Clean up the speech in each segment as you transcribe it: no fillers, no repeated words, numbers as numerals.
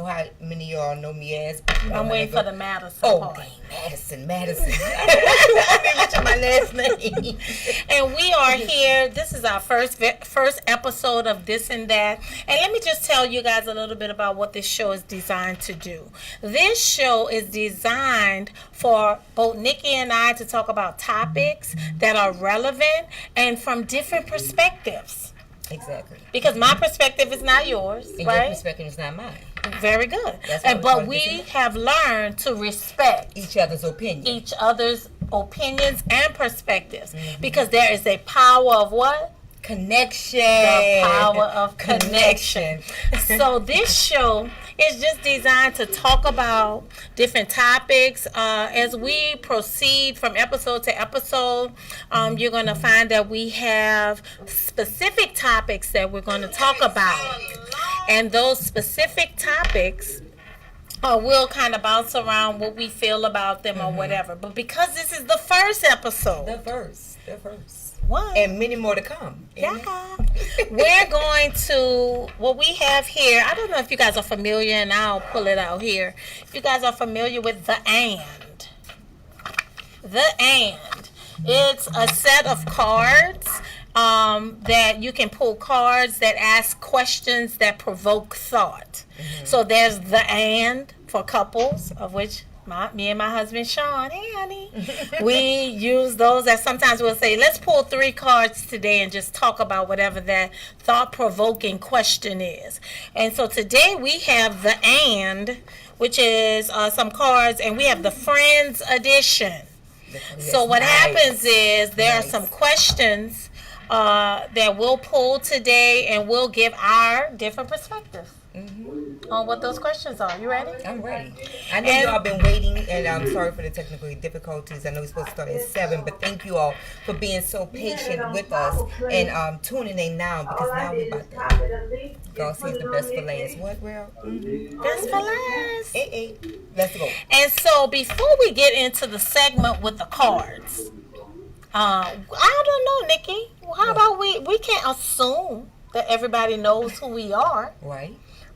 how many of y'all know me as. I'm waiting for the Madison part. Okay, Madison. I mention my last name. And we are here. This is our first episode of This and That. And let me just tell you guys a little bit about what this show is designed to do. This show is designed for both Nikki and I to talk about topics that are relevant and from different perspectives. Exactly. Because my perspective is not yours, and right? Your perspective is not mine. Very good. But we have learned to respect each other's opinions. Each other's opinions and perspectives. Mm-hmm. Because there is a power of what? Connection. The power of connection. So this show is just designed to talk about different topics. As we proceed from episode to episode, you're going to find that we have specific topics that we're going to talk about. And those specific topics will kind of bounce around what we feel about them or whatever. But because this is the first episode. The first. What? And many more to come. Yeah. We're going to, what we have here, I don't know if you guys are familiar, and I'll pull it out here. If you guys are familiar with the and. The and. It's a set of cards that you can pull cards that ask questions that provoke thought. Mm-hmm. So there's the and for couples, of which me and my husband Sean, hey honey, we use those as sometimes we'll say, let's pull 3 cards today and just talk about whatever that thought-provoking question is. And so today we have the and, which is some cards, and we have the Friends edition. So what happens is there are some questions that we'll pull today, and we'll give our different perspectives. Mm-hmm. On what those questions are. You ready? I'm ready. I know y'all been waiting, and I'm sorry for the technical difficulties. I know we're supposed to start at 7, but thank you all for being so patient with us and tuning in now, because now we're about to God sees the best for last. What, Real? Mm-hmm. Best for last. Hey. Let's go. And so before we get into the segment with the cards, I don't know, Nikki. How about we can't assume that everybody knows who we are.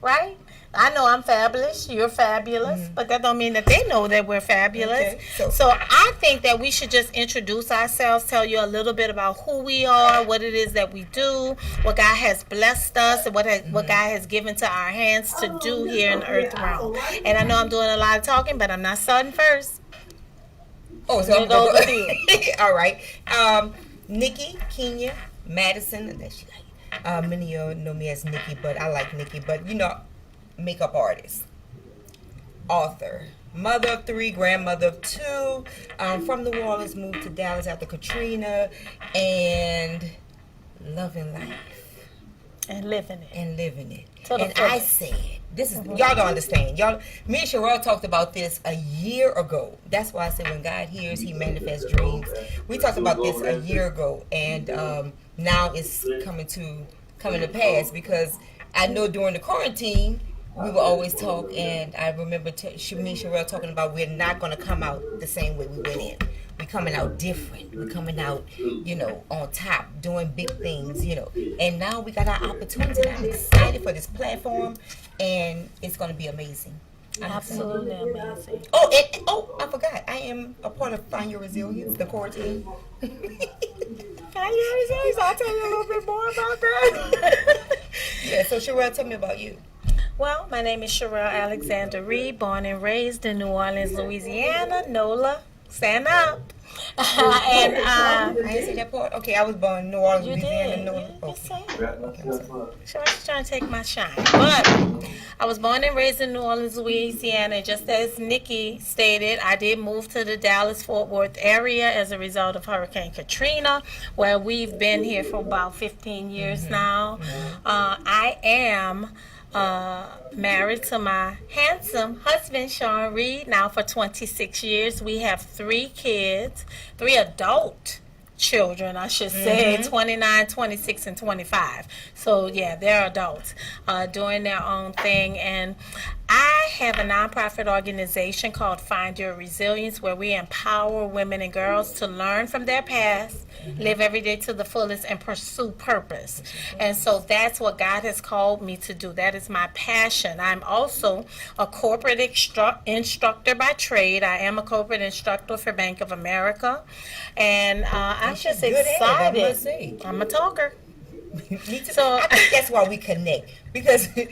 Right? I know I'm fabulous. You're fabulous. But that don't mean that they know that we're fabulous. Okay. So I think that we should just introduce ourselves, tell you a little bit about who we are, what it is that we do, what God has blessed us, and what God has given to our hands to do here in the earth realm. And I know I'm doing a lot of talking, but I'm not starting first. Oh, so I'm going to go. All right. Nikki, Kenya, Madison, and that's many of y'all know me as Nikki, but I like Nikki. But, makeup artist, author, mother of 3, grandmother of 2, from New Orleans, moved to Dallas after Katrina, and loving life. And living it. And I said, this is, y'all don't understand. Me and Sherelle talked about this a year ago. That's why I said when God hears, he manifests dreams. We talked about this a year ago, and now it's coming to pass, because I know during the quarantine we will always talk, and I remember me and Sherelle talking about we're not going to come out the same way we went in. We're coming out different. We're coming out, on top, doing big things, And now we got our opportunity. I'm excited for this platform, and it's going to be amazing. Absolutely amazing. I forgot. I am a part of Find Your Resilience, the core team. Find Your Resilience. I'll tell you a little bit more about that. Yeah, so Sherelle, tell me about you. Well, my name is Sherelle Alexander Reed, born and raised in New Orleans, Louisiana. NOLA, stand up. And I didn't say that part. Okay, I was born in New Orleans, Louisiana. She was trying to take my shine. But I was born and raised in New Orleans, Louisiana. Just as Nikki stated, I did move to the Dallas-Fort Worth area as a result of Hurricane Katrina, where we've been here for about 15 years now. I am married to my handsome husband, Sean Reed, now for 26 years. We have 3 kids, 3 adult children, I should say, 29, 26, and 25. So, yeah, they're adults doing their own thing. And I have a nonprofit organization called Find Your Resilience, where we empower women and girls to learn from their past, live every day to the fullest, and pursue purpose. And so that's what God has called me to do. That is my passion. I'm also a corporate instructor by trade. I am a corporate instructor for Bank of America. And I'm just good at it, I must excited. say. I'm a talker. Me too. So- I think that's why we connect, because we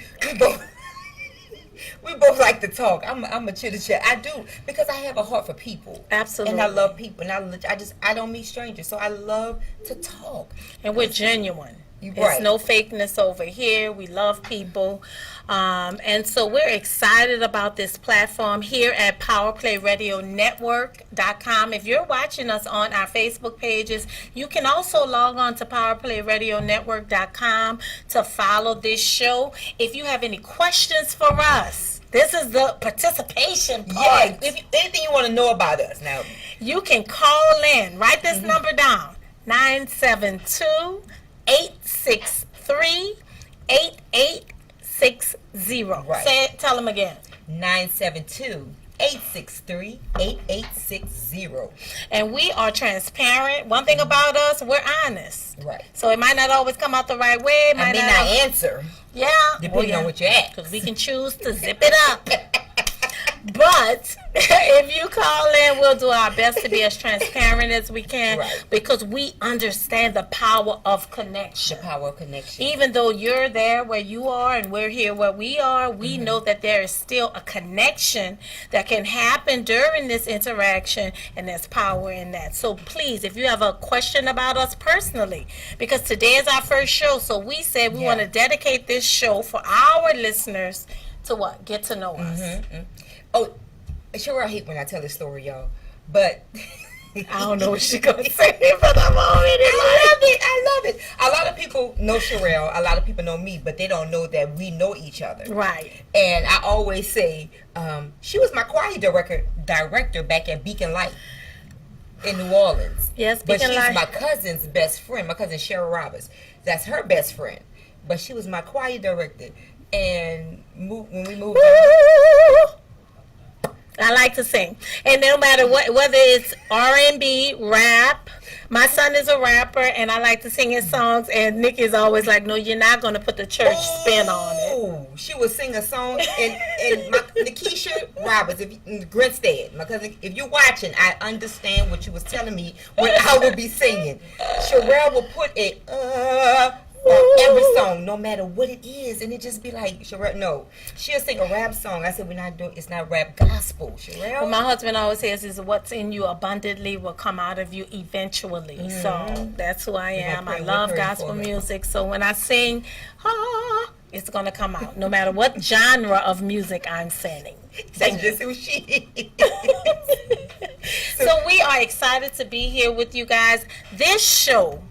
both like to talk. I'm a chitter chat. I do, because I have a heart for people. Absolutely. And I love people, and I don't meet strangers, so I love to talk. And we're genuine. You're There's right. no fakeness over here. We love people. And so we're excited about this platform here at PowerPlayRadioNetwork.com. If you're watching us on our Facebook pages, you can also log on to PowerPlayRadioNetwork.com to follow this show. If you have any questions for us, this is the participation Yeah, part. anything you want to know about us now. You can call in. Write this number down. 972-863-8860. Right. Say it, tell them again. 972-863-8860. And we are transparent. One thing about us, we're honest. Right. So it might not always come out the right way. It I might may not answer, Yeah. depending on what you ask. Because we can choose to zip it up. But if you call in, we'll do our best to be as transparent as we can, Right. because we understand the power of connection. Power of connection. Even though you're there where you are and we're here where we are, we know that there is still a connection that can happen during this interaction, and there's power in that. So please, if you have a question about us personally, because today is our first show, so we said we Yeah. want to dedicate this show for our listeners to what? Get to know us. Oh, sure, I hate when I tell this story, y'all. But I don't know what she's going to say, but I'm already I love it. A lot of people know Sherelle. A lot of people know me, but they don't know that we know each other. Right. And I always say, she was my choir director back at Beacon Light in New Orleans. Yes, But Beacon she's Light. my cousin's best friend, my cousin Cheryl Roberts. That's her best friend. But she was my choir director. And when we moved I like to sing, and no matter what, whether it's R&B, rap. My son is a rapper, and I like to sing his songs. And Nikki's always like, "No, you're not going to put the church spin on it." Oh, she would sing a song, and Nikisha Roberts, Grinstead, my cousin. If you're watching, I understand what you was telling me when I would be singing. Sherelle will put it on every song, no matter what it is, and it just be like, Sherelle, no, she'll sing a rap song. I said, we're not doing. It's not rap gospel, Sherelle. Well, my husband always says, "Is what's in you abundantly will come out of you eventually." So that's who I am. I love gospel music. So when I sing, it's gonna come out, no matter what genre of music I'm singing. That's just who she is. So we are excited to be here with you guys. This show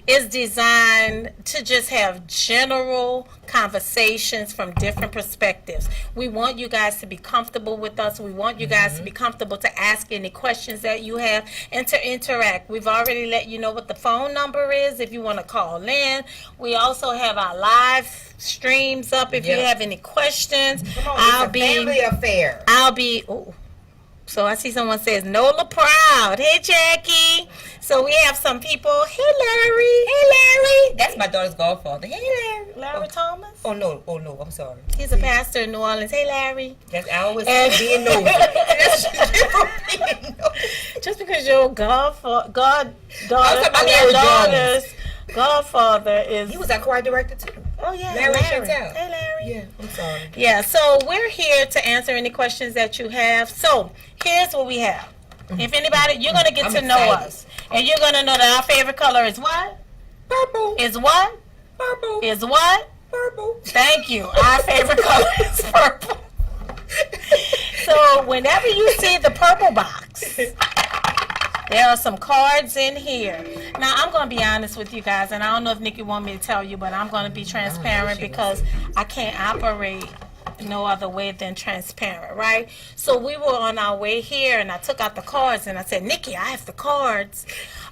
is designed to just have general conversations from different perspectives. We want you guys to be comfortable with us. We want you guys to be comfortable to ask any questions that you have and to interact. We've already let you know what the phone number is if you want to call in. We also have our live streams up if you have any questions. Come on, it's a family affair. So I see someone says Nola Proud. Hey, Jackie. So we have some people. Hey, Larry. Hey, Larry. That's my daughter's godfather. Hey, Larry. Larry Thomas. Oh no, I'm sorry. He's a pastor in New Orleans. Hey, Larry. That's I always being nosy. That's being nosy. Just because your goddaughter's godfather is. He was our choir director too. Oh yeah, Larry Larry. Chantel. Hey, Larry. Yeah, I'm sorry. Yeah, so we're here to answer any questions that you have. So here's what we have. If anybody, you're going to get I'm to know excited. us. And you're going to know that our favorite color is what? Purple. Is what? Purple. Is what? Purple. Thank you. Our favorite color is purple. So whenever you see the purple box, there are some cards in here. Now, I'm going to be honest with you guys, and I don't know if Nikki wants me to tell you, but I'm going to be transparent because I can't operate no other way than transparent, right? So we were on our way here, and I took out the cards, and I said, Nikki, I have the cards.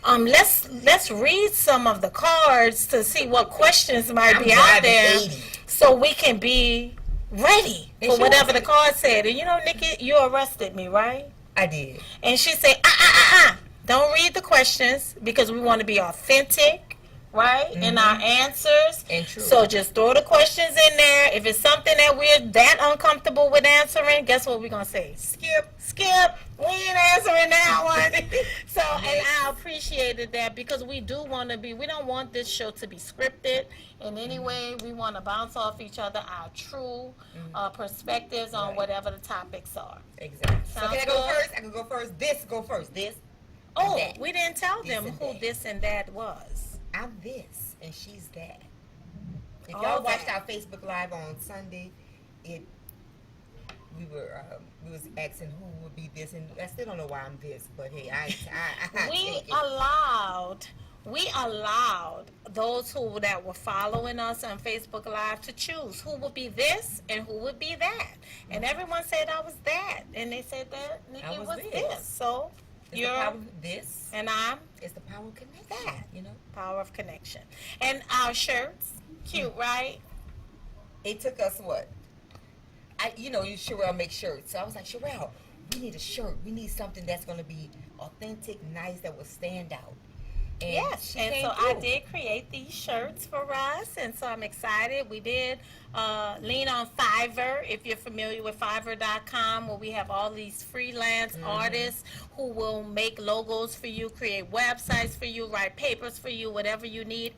Let's read some of the cards to see what questions might be out there, so we can be ready And for she whatever the wasn't. card said. And you know, Nikki, you arrested me, right? I did. And she said, don't read the questions because we want to be authentic, right, in our answers. And true. So just throw the questions in there. If it's something that we're that uncomfortable with answering, guess what we're going to say? Skip. We ain't answering that one. So, and I appreciated that because we do want to be, we don't want this show to be scripted in any way. We want to bounce off each other our true perspectives on Right. whatever the topics are. Exactly. So Sounds can I go good? first? I can go first. This, go first. This. Oh, that. we didn't tell them and who that. this and that was. I'm this, and she's that. If All y'all watched that. our Facebook Live on Sunday, we was asking who would be this, and I still don't know why I'm this, but hey, I We take it. allowed those that were following us on Facebook Live to choose who would be this and who would be that. And everyone said I was that. And they said that Nikki I was was this. this. So It's the you're power of this. and I'm It's the power of connection. that. You know, Power of connection. And our shirts, cute, right? it took us what? Sherelle makes shirts, so I was like, Sherelle, we need a shirt. We need something that's going to be authentic, nice, that will stand out. And Yes, she and came so I through. did create these shirts for us, and so I'm excited. We did lean on Fiverr, if you're familiar with Fiverr.com, where we have all these freelance artists who will make logos for you, create websites for you, write papers for you, whatever you need.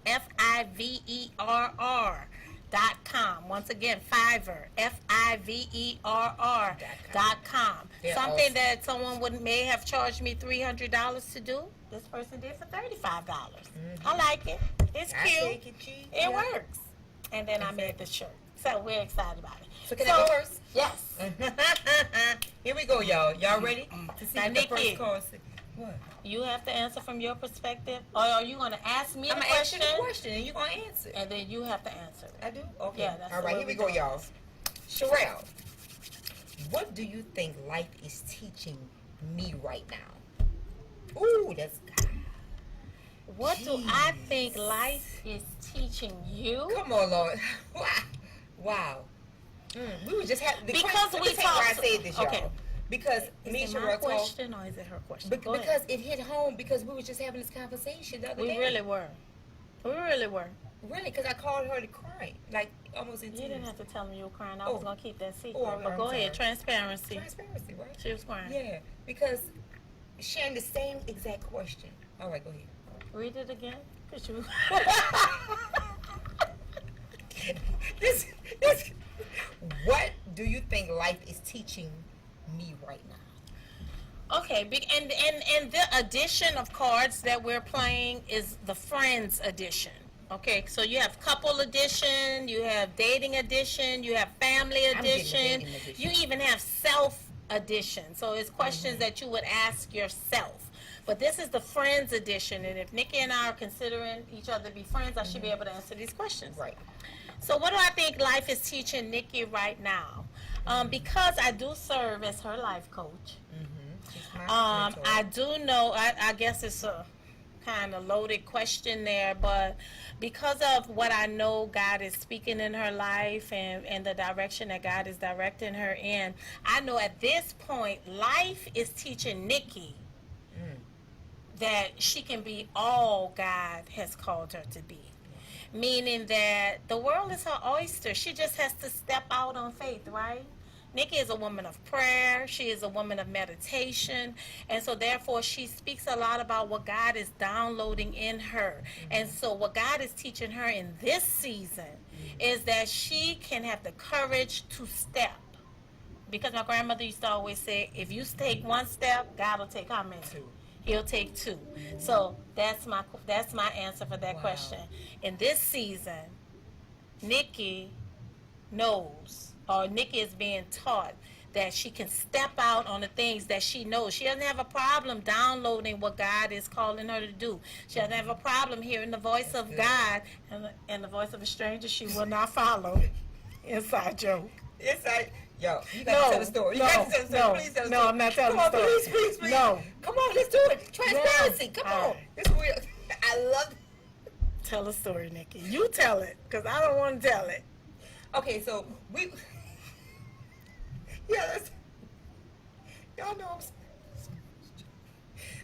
Fiverr.com. Once again, Fiverr, Fiverr.com. They're Something awesome. that someone may have charged me $300 to do, this person did for $35. I like it. It's I cute. take it, G. It Yeah. works. And then I made the shirt. So we're excited about it. So can I go first? Yes. Here we go, y'all. Y'all ready to see Now, what the Nikki. first card says? What? You have to answer from your perspective, or are you going to ask me I'm the gonna ask you question, the question, and you're gonna answer. and then you have to answer it? I do. Okay. Yeah, that's All the right. way Here we we go, do it. y'all. Sherelle, what do you think life is teaching me right now? Ooh, that's. What do I Jeez. think life is teaching you? Come on, Lord. Wow. We were just having. Because let we me tell you why I talked- said this, y'all. okay. Because Is me and it my Sherelle talked. question or is it her question? Go Because ahead. it hit home because we were just having this conversation the other We day. really were. We really were. Really, because I called her to cry, like almost in You tears. didn't have to tell me you were crying. I was Oh. going to keep that secret. Oh, I'm but go ahead. sorry. Transparency. Transparency, right? She was crying. Yeah, because she had the same exact question. All right, go ahead. Read it again. Cause you... this. What do you think life is teaching me right now? Okay, and the edition of cards that we're playing is the Friends edition. Okay, so you have couple edition, you have dating edition, you have family I'm getting the edition, dating edition. you even have self edition. So it's questions that you would ask yourself. But this is the Friends edition, and if Nikki and I are considering each other to be friends, I should be able to answer these questions. Right. So what do I think life is teaching Nikki right now? Because I do serve as her life coach. She's my mentor. I do know, I guess it's a kind of loaded question there, but because of what I know God is speaking in her life and the direction that God is directing her in, I know at this point, life is teaching Nikki that she can be all God has called her to be. Meaning that the world is her oyster. She just has to step out on faith, right? Nikki is a woman of prayer. She is a woman of meditation. And so therefore she speaks a lot about what God is downloading in her. And so what God is teaching her in this season is that she can have the courage to step. Because my grandmother used to always say, if you take one step, God will take how many? Two. He'll take two. So that's my answer for that Wow. question. In this season, Nikki knows, or Nikki is being taught that she can step out on the things that she knows. She doesn't have a problem downloading what God is calling her to do. She doesn't have a problem hearing the voice of God and the voice of a stranger she will not follow. Inside joke. It's like, yo, you gotta tell the story. You gotta tell the story. Please tell the story. I'm not telling Come the on, story. please. No. Come on, let's do it. Transparency. No. Come All on. right. It's real. I love. Tell the story, Nikki. You tell it, because I don't want to tell it. Okay, so we Yeah, that's, y'all know.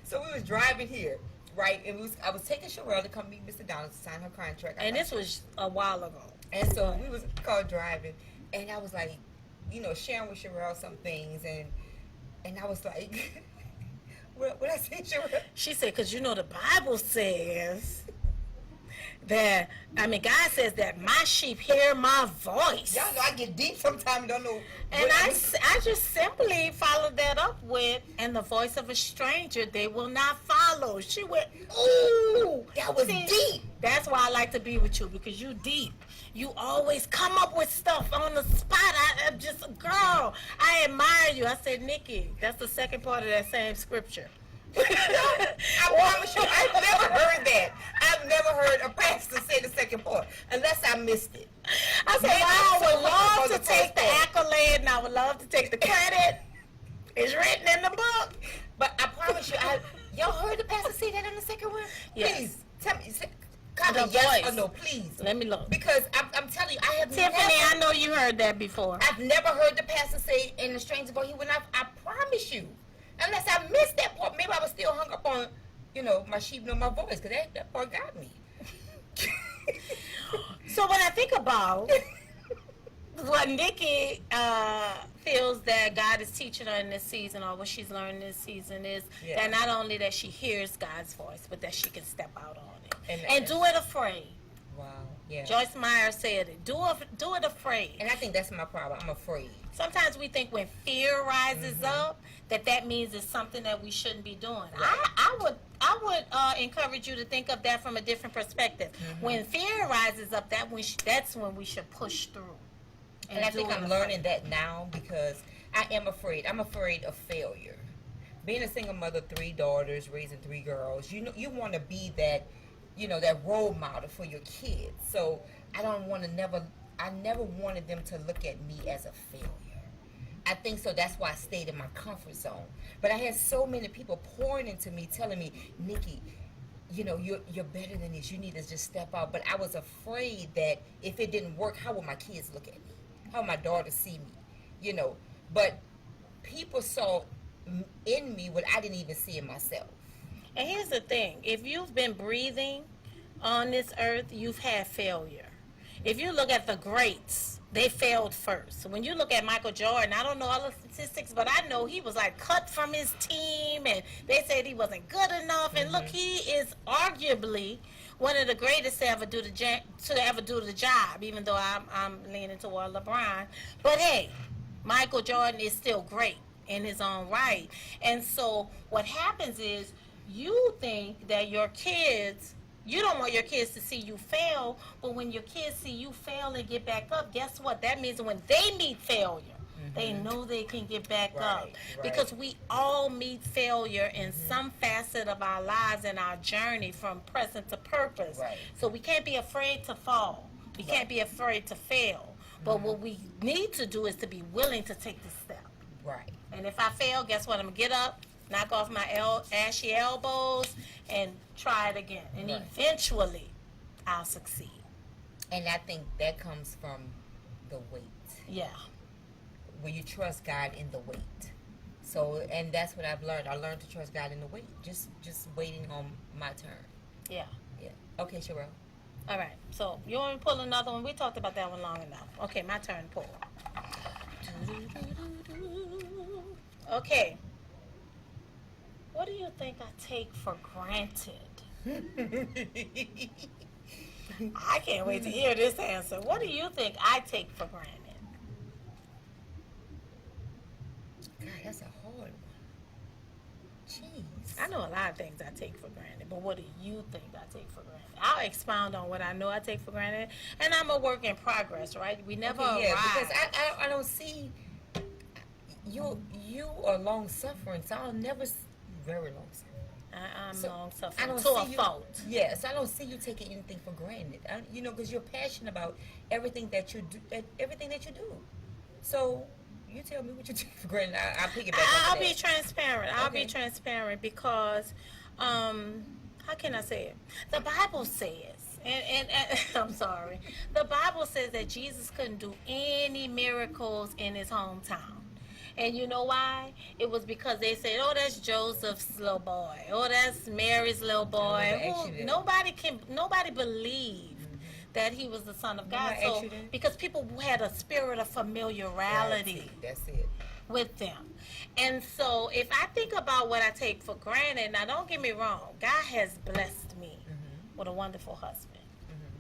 So we was driving here, right? And I was taking Sherelle to come meet Mr. Donald to sign her contract. And this was a while ago. And so we was called driving, and I was like, sharing with Sherelle some things, and I was like, what I say, Sherelle? She said, because the Bible says that, God says that my sheep hear my voice. Y'all know I get deep sometimes, don't know. And I just simply followed that up with, and the voice of a stranger they will not follow. She went, ooh. That was deep. That's why I like to be with you, because you deep. You always come up with stuff on the spot. I'm just, girl, I admire you. I said, Nikki, that's the second part of that same scripture. I promise you, I've never heard that. I've never heard a pastor say the second part, unless I missed it. I said, I would love to take the accolade, and I would love to take the credit. It's written in the book. But I promise you, y'all heard the pastor say that in the second one? Yes. Please, tell me. The Yes voice. or no, please. Let me look. Because I'm telling you, I have Tiffany, I know you heard that before. I've never heard the pastor say in the stranger's voice. He went off. I promise you. Unless I missed that part, maybe I was still hung up on, my sheep know my voice, because that part got me. So when I think about what Nikki feels that God is teaching her in this season, or what she's learned this season, is that not only that she hears God's voice, but that she can step out on it and do it afraid. Wow. Yeah. Joyce Meyer said it. Do it afraid. And I think that's my problem. I'm afraid. Sometimes we think when fear rises up, that means it's something that we shouldn't be doing. Right. I would encourage you to think of that from a different perspective. When fear rises up, that's when we should push through. And I think I'm learning that now, because I am afraid. I'm afraid of failure. Being a single mother, 3 daughters, raising 3 girls, you want to be that, that role model for your kids. So I never wanted them to look at me as a failure. I think so. That's why I stayed in my comfort zone. But I had so many people pouring into me, telling me, Nikki, you're better than this. You need to just step out. But I was afraid that if it didn't work, how would my kids look at me? How would my daughter see me? But people saw in me what I didn't even see in myself. And here's the thing. If you've been breathing on this earth, you've had failure. If you look at the greats, they failed first. When you look at Michael Jordan, I don't know all the statistics, but I know he was cut from his team, and they said he wasn't good enough. And look, he is arguably one of the greatest to ever do the job. Even though I'm leaning toward LeBron, but hey, Michael Jordan is still great in his own right. And so what happens is, you think that your kids. You don't want your kids to see you fail, but when your kids see you fail and get back up, guess what? That means when they meet failure, they know they can get back up. Right. Because we all meet failure in some facet of our lives and our journey from present to purpose. Right. So we can't be afraid to fall. We can't be afraid to fail. But what we need to do is to be willing to take the step. Right. And if I fail, guess what? I'm going to get up, knock off my ashy elbows, and try it again. And eventually, I'll succeed. And I think that comes from the weight. Yeah. When you trust God in the wait. So, and that's what I've learned. I learned to trust God in the wait. Just waiting on my turn. Yeah. Yeah. Okay, Sherelle. All right. So, you want me to pull another one? We talked about that one long enough. Okay, my turn to pull. Okay. What do you think I take for granted? I can't wait to hear this answer. What do you think I take for granted? God, that's a hard one. Jeez. I know a lot of things I take for granted, but what do you think I take for granted? I'll expound on what I know I take for granted, and I'm a work in progress, right? We never arrive. Because I don't see you are long suffering, so I'll never very long suffering. I'm So, long I suffering don't to a see you, fault. Yes, I don't see you taking anything for granted. Because you're passionate about everything that you do. So you tell me what you take for granted. I'll pick it back. I'll be transparent. I'll be transparent because, how can I say it? The Bible says, and I'm sorry, the Bible says that Jesus couldn't do any miracles in his hometown. And you know why? It was because they said, "Oh, that's Joseph's little boy. Oh, that's Mary's little boy." Nobody believed that he was the son of God. So because people had a spirit of familiarity. That's it. With them. And so if I think about what I take for granted, now don't get me wrong, God has blessed me with a wonderful husband.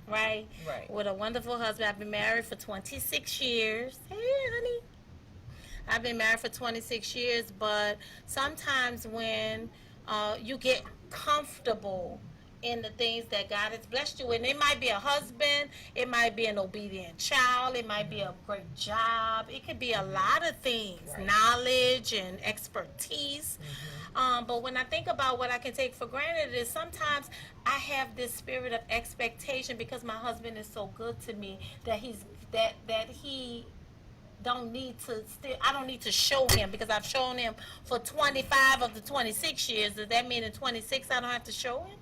Right? With a wonderful husband. I've been married for 26 years. Hey, honey. I've been married for 26 years, but sometimes when you get comfortable in the things that God has blessed you with, it might be a husband, it might be an obedient child, it might be a great job, it could be a lot of things, knowledge and expertise. But when I think about what I can take for granted is sometimes I have this spirit of expectation because my husband is so good to me that he don't need to I don't need to show him because I've shown him for 25 of the 26 years. Does that mean in 26 I don't have to show him?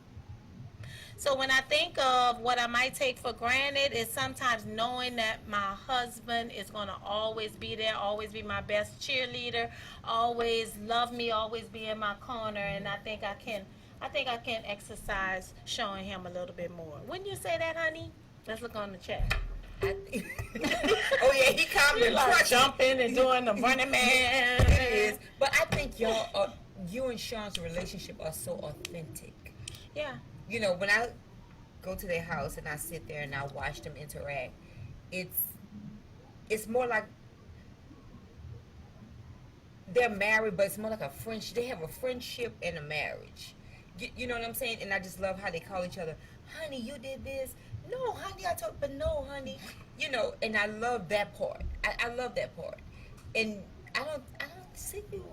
So when I think of what I might take for granted is sometimes knowing that my husband is going to always be there, always be my best cheerleader, always love me, always be in my corner, and I think I can exercise showing him a little bit more. Wouldn't you say that, honey? Let's look on the chat. Oh yeah, he coming like jumping and doing the running man. It is, but I think you and Sean's relationship are so authentic. Yeah. You know, when I go to their house and I sit there and I watch them interact, it's more like they're married, but it's more like a friendship. They have a friendship and a marriage. You know what I'm saying? And I just love how they call each other, honey, you did this. No, honey, but no, honey. You know, and I love that part. I love that part. And I don't see you.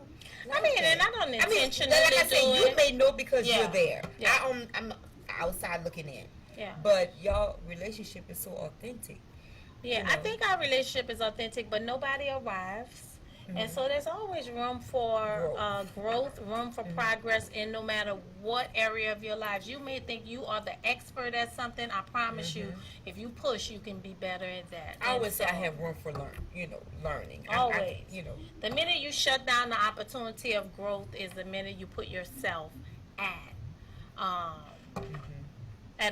I mean, and I don't intentionally like I said, you may know because you're there. Yeah. I'm outside looking in. Yeah. But y'all relationship is so authentic. Yeah, you know? I think our relationship is authentic, but nobody arrives. And so there's always room for growth, room for progress in no matter what area of your lives. You may think you are the expert at something. I promise you, if you push, you can be better at that. I always say I have room for learning. Always. The minute you shut down the opportunity of growth is the minute you put yourself at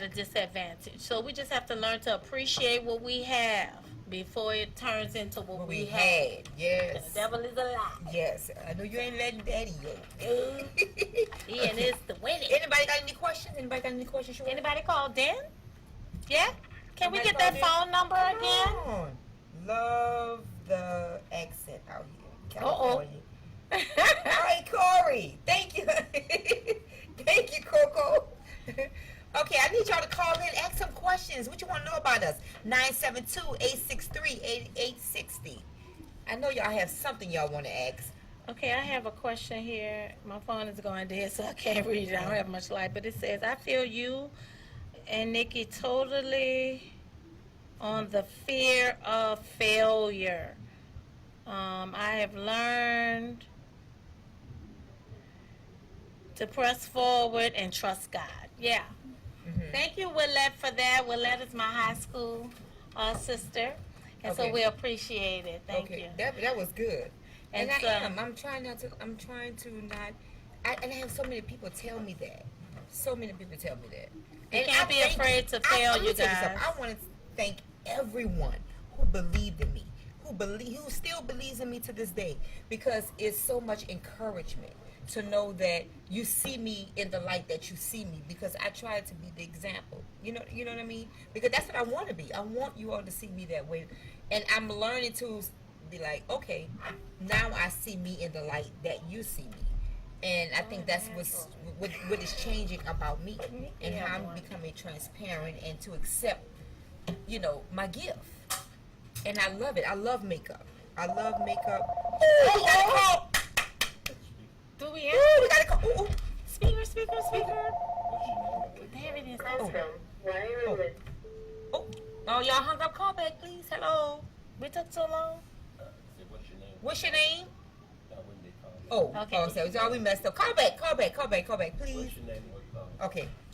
a disadvantage. So we just have to learn to appreciate what we have before it turns into what we had. Yes. The devil is a lie. Yes. I know you ain't letting daddy go. He and it's the winning. Anybody got any questions? Sure? Anybody call Dan? Yeah? Can we get that phone number again? Love the accent out here. California. All right, Corey. Thank you. Thank you, Coco. Okay, I need y'all to call in, ask some questions. What you want to know about us? 972-863-8860. I know y'all have something y'all want to ask. Okay, I have a question here. My phone is going dead, so I can't read it. I don't have much light, but it says, I feel you and Nikki totally on the fear of failure. I have learned to press forward and trust God. Yeah. Thank you, Willette, for that. Willette is my high school sister, and so we appreciate it. Thank you. That was good. And so, I'm trying to not. And I have so many people tell me that. You can't be afraid to fail, you guys. I want to thank everyone who believed in me, who still believes in me to this day, because it's so much encouragement to know that you see me in the light that you see me, because I try to be the example. You know what I mean? Because that's what I want to be. I want you all to see me that way. And I'm learning to be like, okay, now I see me in the light that you see me. And I think that's what is changing about me, and how I'm becoming transparent and to accept, my gift. And I love it. I love makeup. Oh, do we have? We gotta go. Speaker. There it is. Oh, y'all hung up. Call back, please. Hello. We took so long. What's your name? Okay. So we messed up. Call back, please. What's your name?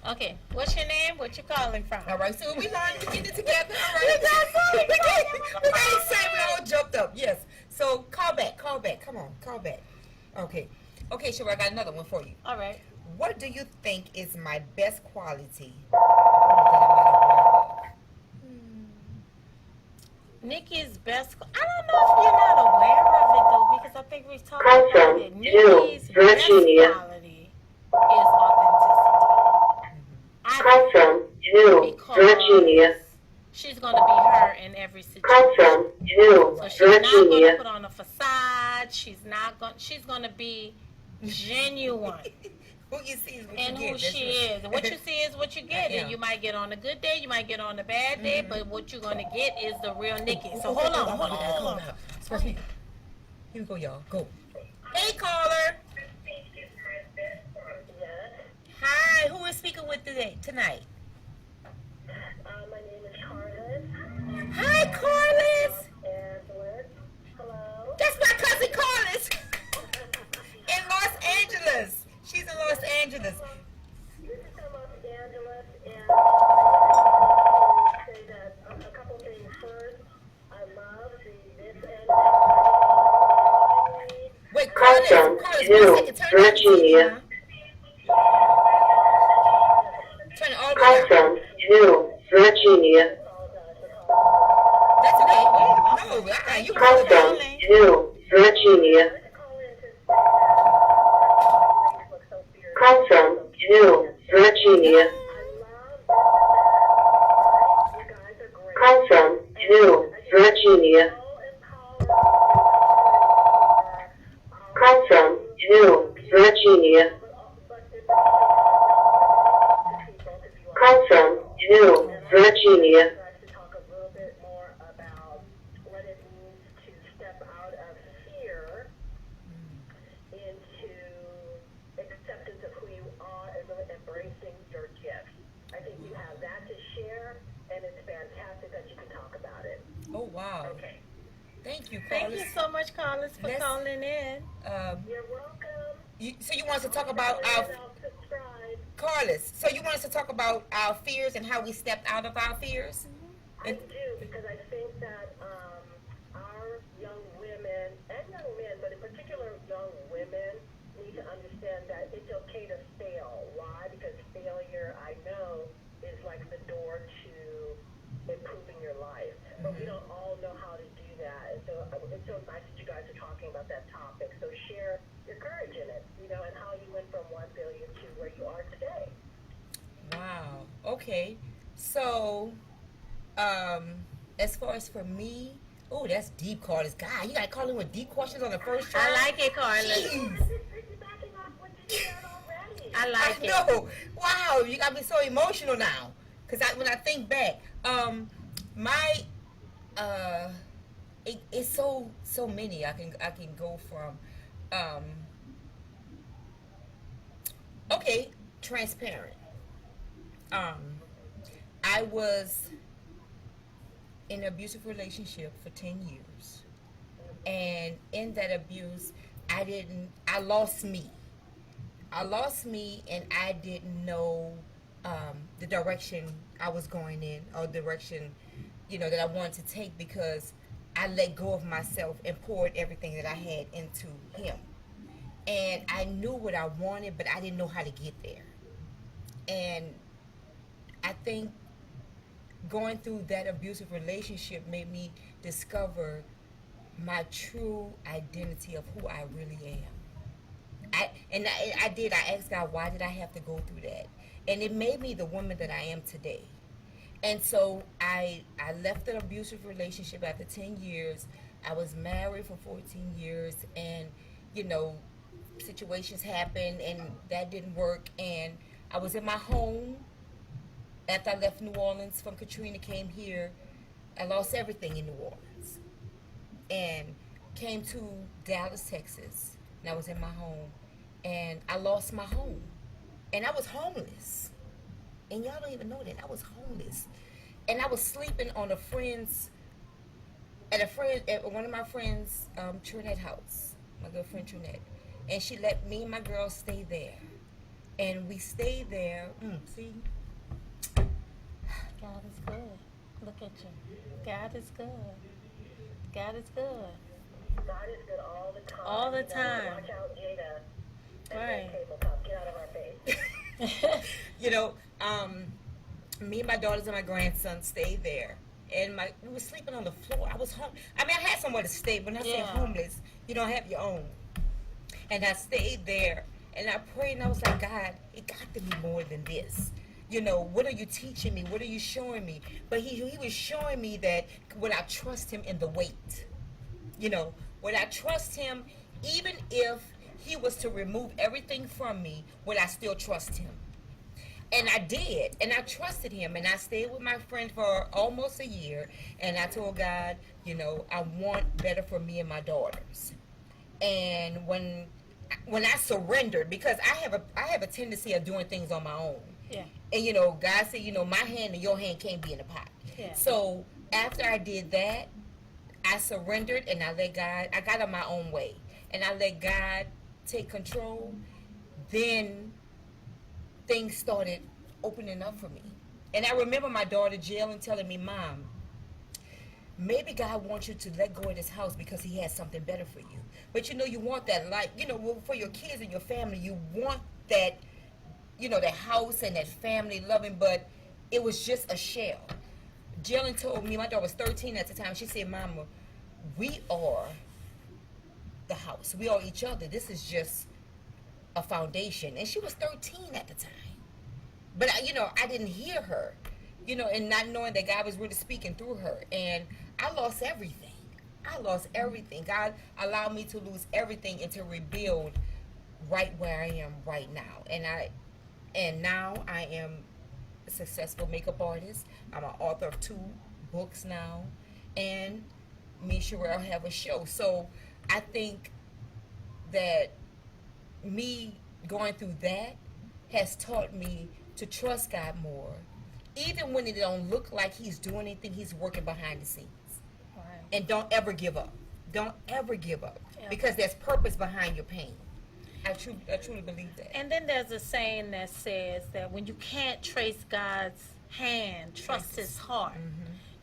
Okay. What's your name? What you calling from? All right. So we learned to get it together. All right. We got excited. We all jumped up. Yes. So call back. Come on, call back. Okay. Okay, sure. I got another one for you. All right. What do you think is my best quality? Oh, Nikki's best. I don't know if you're not aware of it though, because I think we've talked about it. Nikki's best quality is authenticity. I think because she's gonna be her in every situation. So she's not gonna put on a facade. She's gonna be genuine. Who you see is what And you get. who she is. And what you see is what you get. Yeah. And you might get on a good day, you might get on a bad day, but what you're going to get is the real Nikki. So hold on. Here we go, y'all. Go. Hey, caller. Hi, who is speaking with tonight? My name is Carlos. Hi, Carlos. Angela. Hello. That's my cousin Carlos. In Los Angeles. She's in Los Angeles. This is from Los Angeles, and I want to say that a couple things. First, I love this and Wait, Carlos, 1 second. Turn it on. Turn it all the way down. Virginia. That's okay. No, you call it down. Virginia. New Virginia. Come from New Virginia. Come from New Virginia. Come from New Virginia. to talk a little bit more about what it means to step out of fear into acceptance of who you are and really embracing your gifts. I think you have that to share, and it's fantastic that you can talk about it. Oh, wow. Okay. Thank you, Thank Carlos. you so much, Carlos, for Let's- calling in. You're welcome. So you want us to talk about our And I'll subscribe. Carlos? So you want us to talk about our fears and how we stepped out of our fears? I do, because I think that our young women and young men, but in particular young women, need to understand that it's okay to fail. Why? Because failure, I know, is like the door to improving your life. But we don't all know how to do that. And so it's so nice that you guys are talking about that topic. So share your courage in it, and how you went from 1 billion to where you are today. Wow. Okay. So, as far as for me, oh, that's deep, Carlos. God, you gotta call in with deep questions on the first try. I like it, Carlos. Jeez. This is piggybacking off what you said already. I like I it. know. Wow, you got me so emotional now. Cause when I think back, it's so many. I can go from, okay, transparent. I was in an abusive relationship for 10 years, and in that abuse, I lost me. And I didn't know the direction I was going in, or direction, that I wanted to take, because I let go of myself and poured everything that I had into him. And I knew what I wanted, but I didn't know how to get there. And I think going through that abusive relationship made me discover my true identity of who I really am. I asked God, why did I have to go through that? And it made me the woman that I am today. And so I left an abusive relationship after 10 years. I was married for 14 years, and, situations happened, and that didn't work. And I was in my home after I left New Orleans from Katrina, came here. I lost everything in New Orleans and came to Dallas, Texas, and I was in my home, and I lost my home, and I was homeless, and y'all don't even know that I was homeless, and I was sleeping on at one of my friends' Trinette house, my good friend Trinette, and she let me and my girls stay there, and we stayed there. See, God is good. Look at you. God is good. God is good. God is good all the time. All the You know, time. Watch out, Jada. And Right. tabletop. Get out of our face. You know, me and my daughters and my grandson stayed there, and we were sleeping on the floor. I was home. I mean, I had somewhere to stay, but not saying Yeah. homeless. You don't have your own. And I stayed there, and I prayed, and I was like, God, it got to be more than this. You know, what are you teaching me? What are you showing me? But he was showing me that when I trust him in the wait, you know, when I trust him, even if he was to remove everything from me, would I still trust him? And I did, and I trusted him, and I stayed with my friend for almost a year, and I told God, you know, I want better for me and my daughters. And when I surrendered, because I have a tendency of doing things on my own. Yeah. And you know, God said, you know, my hand and your hand can't be in the pot. Yeah. So after I did that, I surrendered and I let God, I got on my own way. And I let God take control. Then things started opening up for me. And I remember my daughter Jill and telling me, Mom, maybe God wants you to let go of this house because he has something better for you. But you know, you want that life, you know, for your kids and your family, you want that, you know, that house and that family loving, but it was just a shell. Jillian told me, my daughter was 13 at the time, she said, Mama, we are the house. We are each other. This is just a foundation. And she was 13 at the time. But, you know, I didn't hear her, you know, and not knowing that God was really speaking through her. And I lost everything. I lost everything. God allowed me to lose everything and to rebuild right where I am right now. And now I am a successful makeup artist. I'm an author of 2 books now. And me and Sherelle have a show. So I think that me going through that has taught me to trust God more. Even when it don't look like he's doing anything, he's working behind the scenes. Right. And don't ever give up. Don't ever give up. Yeah. Because there's purpose behind your pain. I truly believe that. And then there's a saying that says that when you can't trace God's hand, trust his heart.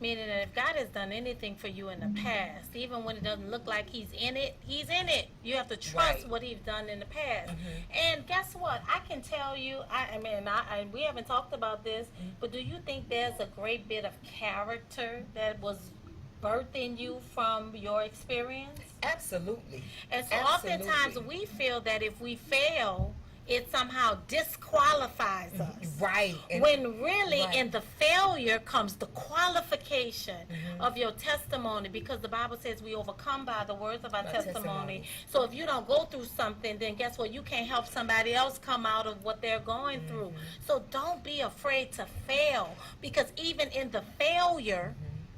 Meaning that if God has done anything for you in the past, even when it doesn't look like he's in it, he's in it. You have to trust Right. what he's done in the past. And guess what? I can tell you, we haven't talked about this, but do you think there's a great bit of character that was birthed in you from your experience? Absolutely. And so Absolutely. oftentimes we feel that if we fail, it somehow disqualifies us. Right. And When really right. in the failure comes the qualification of your testimony, because the Bible says we overcome by the words of our By testimony. testimony. So if you don't go through something, then guess what? You can't help somebody else come out of what they're going through. So don't be afraid to fail, because even in the failure,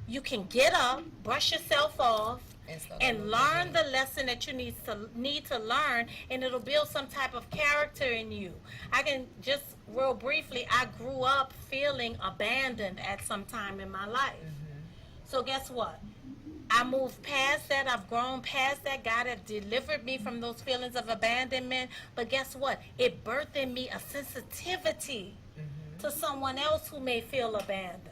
you can get up, brush yourself off, And start and over learn again. the lesson that you need to learn, and it'll build some type of character in you. I can just real briefly, I grew up feeling abandoned at some time in my life. So guess what? I moved past that. I've grown past that. God has delivered me from those feelings of abandonment. But guess what? It birthed in me a sensitivity to someone else who may feel abandoned.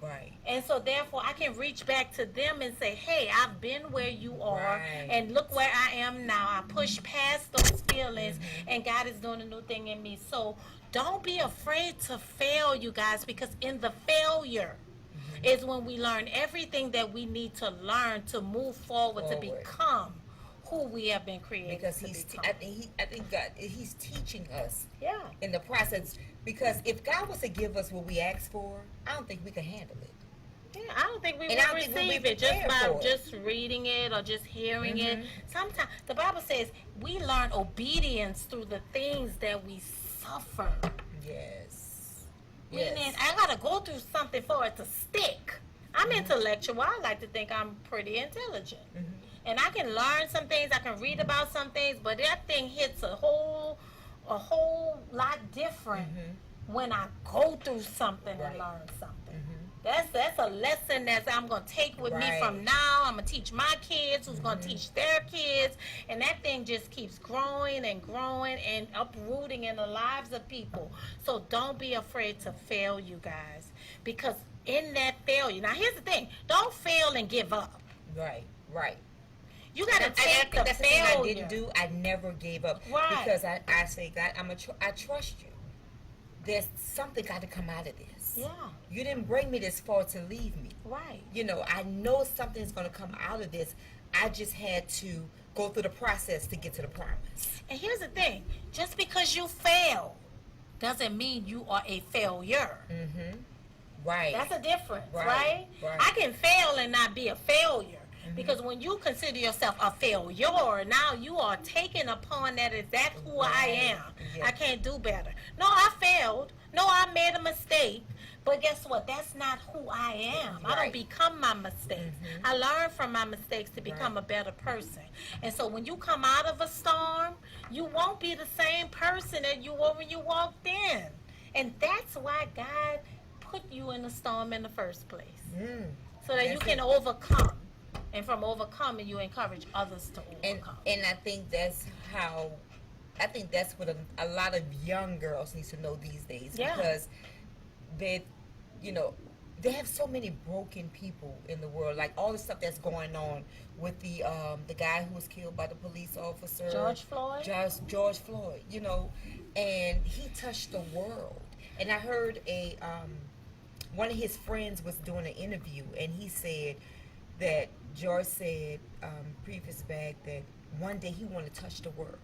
Right. And so therefore I can reach back to them and say, hey, I've been where you are, Right. and look where I am now. I push past those feelings, and God is doing a new thing in me. So don't be afraid to fail, you guys, because in the failure is when we learn everything that we need to learn to move forward. To Forward. become who we have been created Because to he's, become. I think God, he's teaching us Yeah. in the process. Because if God was to give us what we asked for, I don't think we could handle it. Yeah, I don't think we And would I don't think we'll receive be it just prepared by for it. just reading it or just hearing it. Sometimes the Bible says we learn obedience through the things that we suffer. Yes. Meaning Yes. I gotta go through something for it to stick. I'm intellectual. I like to think I'm pretty intelligent. And I can learn some things, I can read about some things, but that thing hits a whole lot different when I go through something and Right. learn something. That's a lesson that I'm going to take with me Right. from now. I'm going to teach my kids, who's going to teach their kids. And that thing just keeps growing and growing and uprooting in the lives of people. So don't be afraid to fail, you guys. Because in that failure, now here's the thing. Don't fail and give up. Right. Right. You got to And I take think the that's the thing I failure. didn't do. I never gave up. Right. Because I say, God, I trust you. There's something got to come out of this. Yeah. You didn't bring me this far to leave me. Right. You know, I know something's going to come out of this. I just had to go through the process to get to the promise. And here's the thing: just because you fail doesn't mean you are a failure. Right. That's a difference, Right, right? right. I can fail and not be a failure. Because when you consider yourself a failure, now you are taking upon that as that's who I am. Yeah. I can't do better. No, I failed. No, I made a mistake. But guess what? That's not who I am. I don't Right. become my mistakes. I learn from my mistakes to become Right. a better person. And so when you come out of a storm, you won't be the same person that you were when you walked in. And that's why God put you in the storm in the first place. So that you That's can it. overcome. And from overcoming, you encourage others to And overcome. I think that's what a lot of young girls need to know these days. Yeah. Because they, you know, they have so many broken people in the world. Like all the stuff that's going on with the guy who was killed by the police officer, George Floyd? George Floyd. You know, and he touched the world. And I heard one of his friends was doing an interview, and he said that George said previous back that one day he wanted to touch the world.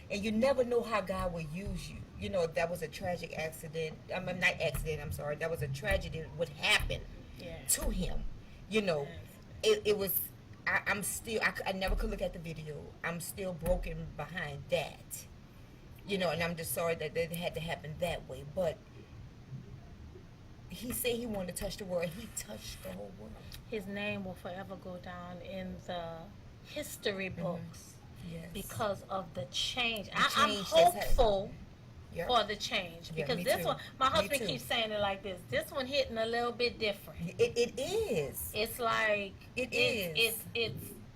And you never know how God will use you. You know, that was a tragic accident. Not accident, I'm sorry. That was a tragedy that would happen Yeah. to him. You know, it was, I'm still, I never could look at the video. I'm still broken behind that. You know, and I'm just sorry that it had to happen that way. But he said he wanted to touch the world. He touched the whole world. His name will forever go down in the history books Yes. because of the change. I'm change that's hopeful Yep. for the change. Yeah, Because me this too. one, my Me husband too. keeps saying it like this. This one hitting a little bit different. It is. It's like It is.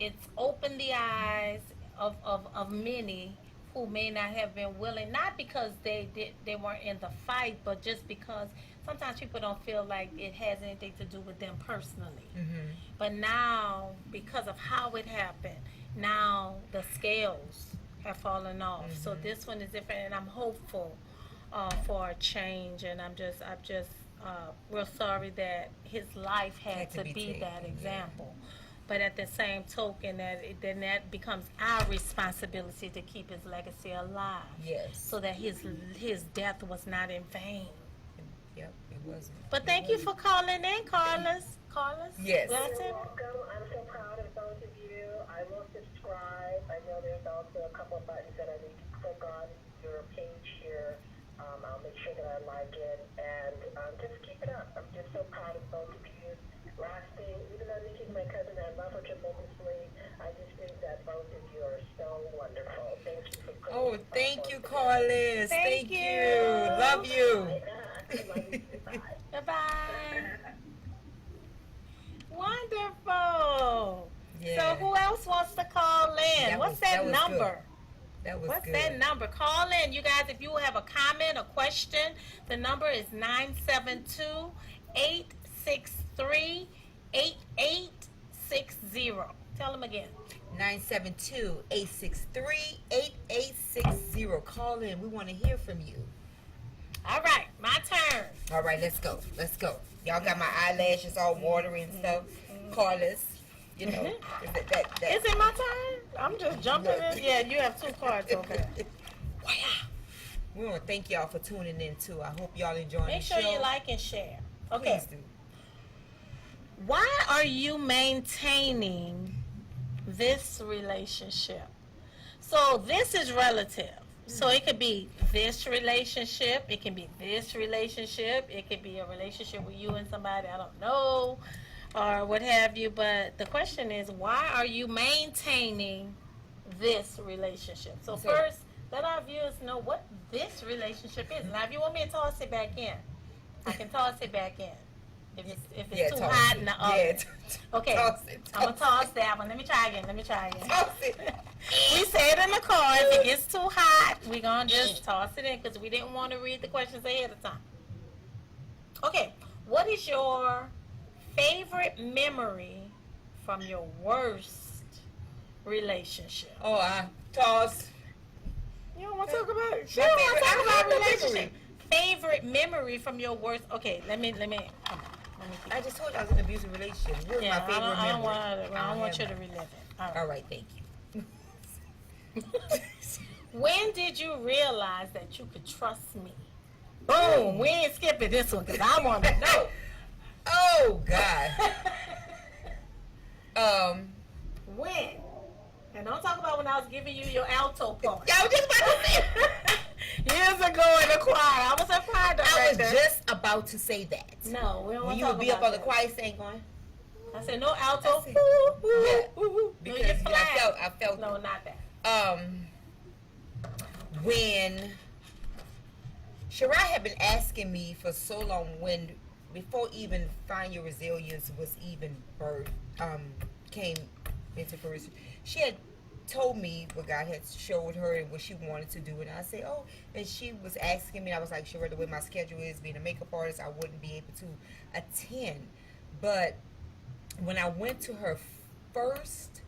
It's opened the eyes of many who may not have been willing, not because they weren't in the fight, but just because sometimes people don't feel like it has anything to do with them personally. But now, because of how it happened, now the scales have fallen off. So this one is different, and I'm hopeful for a change. And I'm just real sorry that his life had to be taken, that yeah. example. But at the same token, then that becomes our responsibility to keep his legacy alive. Yes. So that his death was not in vain. Yep, it wasn't. But thank you for calling in, Carlos. Carlos? Yes. That's You're it? welcome. I'm so proud of both of you. I will subscribe. I know there's also a couple of buttons that I need to click on your page here. I'll make sure that I like it. And just keep it up. I'm just so proud of both of you. Last thing, even though Nikki's my cousin, I love her tremendously. I just think that both of you are so wonderful. Thank you for putting Oh, this thank platform you, together. Carlos. Thank Thank you. you. Love you. I love you too. Bye. Bye-bye. Wonderful. Yeah. So who else wants to call in? That What's was- that, that was number? That was What's good. that number? Call in. You guys, if you have a comment, a question, the number is 972-863-8860. Tell them again. 972-863-8860. Call in. We want to hear from you. All right, my turn. All right, let's go. Let's go. Y'all got my eyelashes all watery and stuff. Carlos, you know, that Is it my turn? I'm just jumping in. Yeah, you have two cards over there. we want to thank y'all for tuning in too. I hope y'all enjoying Make the sure show. you like and share. Okay. Please do. Why are you maintaining this relationship? So this is relative. So it could be this relationship, it can be this relationship, it could be a relationship with you and somebody I don't know, or what have you. But the question is, why are you maintaining this relationship? So So- first, let our viewers know what this relationship is. Now, if you want me to toss it back in, I can toss it back in. If it's too toss hot it. in the Yeah, oven. Okay, toss it, I'm going to toss that one. Let me try again. Toss it. We say it in the car. If it gets too hot, we're going to just toss it in because we didn't want to read the questions ahead of time. Okay, what is your favorite memory from your worst relationship. Oh, toss. You don't want to talk about it. She My don't want to favorite- talk I about have no relationship. Favorite memory from your worst. Okay, let me. Come on. Let me keep. I just told you I was in an abusive relationship. Where's Yeah, my favorite I don't memory? want. I don't want you have to relive it. All none. right. All right, thank you. When did you realize that you could trust me? Boom. We ain't skipping this one because I want to know. Oh God. When? And don't talk about when I was giving you your alto part. I was just about to say. Years ago in the choir, I was a choir I was director. just about to say that. No, we don't When want you to would talk be up about on the that. choir stand going. I said no alto. I said- Ooh, ooh, Yeah. ooh, ooh. No, Because you're I flat. felt No, not that. When Shirai had been asking me for so long, when before even Find Your Resilience was even birth came into fruition, she had told me what God had showed her and what she wanted to do, and I said, oh, and she was asking me, I was like, Shirai, the way my schedule is, being a makeup artist, I wouldn't be able to attend. But when I went to her first,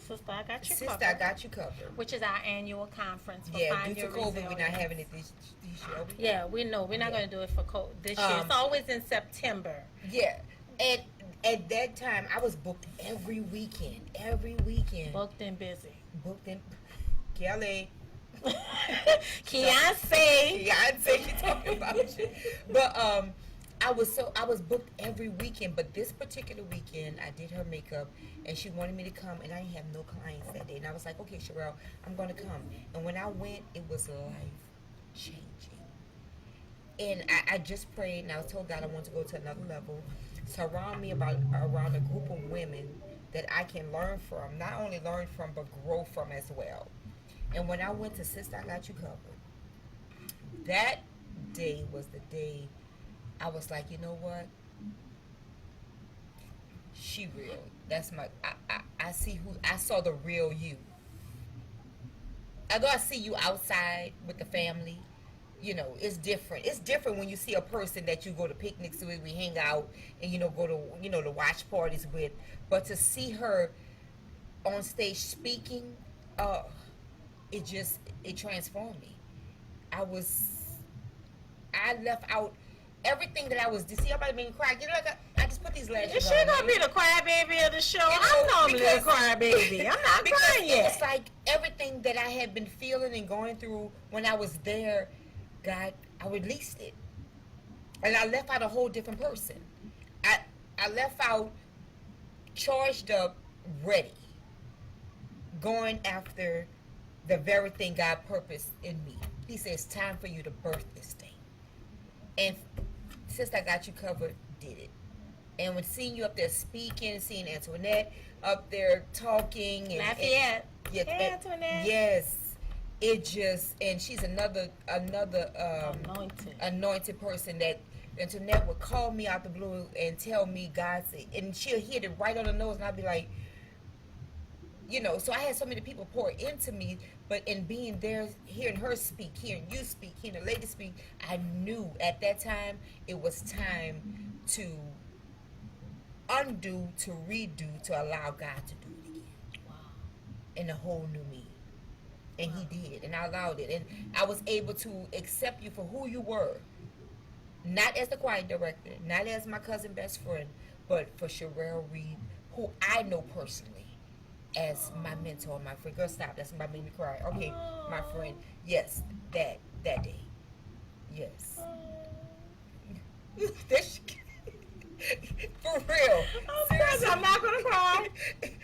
Sister, I got you Sister, covered. I got you covered. Which is our annual conference for Yeah, Find due Your to COVID, we're Resilience. not having it this year. Yeah, we know. We're not Yeah. going to do it for this year. It's Um, always in September. Yeah, and at that time, I was booked every weekend. Booked and busy. Booked in Kelly. Beyonce. Beyonce, she talking about you. But I was booked every weekend. But this particular weekend, I did her makeup, and she wanted me to come, and I didn't have no clients that day. And I was like, okay, Sherelle, I'm gonna come. And when I went, it was life changing. And I just prayed, and I was told God I want to go to another level. Surround me around a group of women that I can learn from, not only learn from, but grow from as well. And when I went to Sister, I Got You Covered, that day was the day I was like, you know what? She real. That's my. I see who. I saw the real you. Although I see you outside with the family, you know, it's different. It's different when you see a person that you go to picnics with, we hang out, and go to the watch parties with. But to see her on stage speaking, it transformed me. I left out everything that I was. See, everybody made me cry. You know, like I just put these lashes Is she on. gonna be the crybaby of the show? You know, I'm normally a because- crybaby. I'm not Because crying it was yet. like everything that I had been feeling and going through when I was there, God, I released it. And I left out a whole different person. I left out charged up, ready, going after the very thing God purposed in me. He says, it's time for you to birth this thing. And Sister, I Got You Covered did it. And when seeing you up there speaking, seeing Antoinette up there talking, and Lafayette. yeah, Hey, Antoinette. yes, it just, and she's another Anointed. anointed person that Antoinette would call me out the blue and tell me God said, and she'll hit it right on the nose, and I'd be like, so I had so many people pour into me, but in being there, hearing her speak, hearing you speak, hearing the lady speak, I knew at that time it was time to undo, to redo, to allow God to do it again. Wow. In a whole new me. And he did, and I allowed it. And I was able to accept you for who you were. Not as the choir director, not as my cousin best friend, but for Sherelle Reed, who I know personally as my mentor, my friend. Girl, stop. That's about made me cry. Okay, my friend. Yes, that day. Yes. For real. Of course, I'm not gonna cry.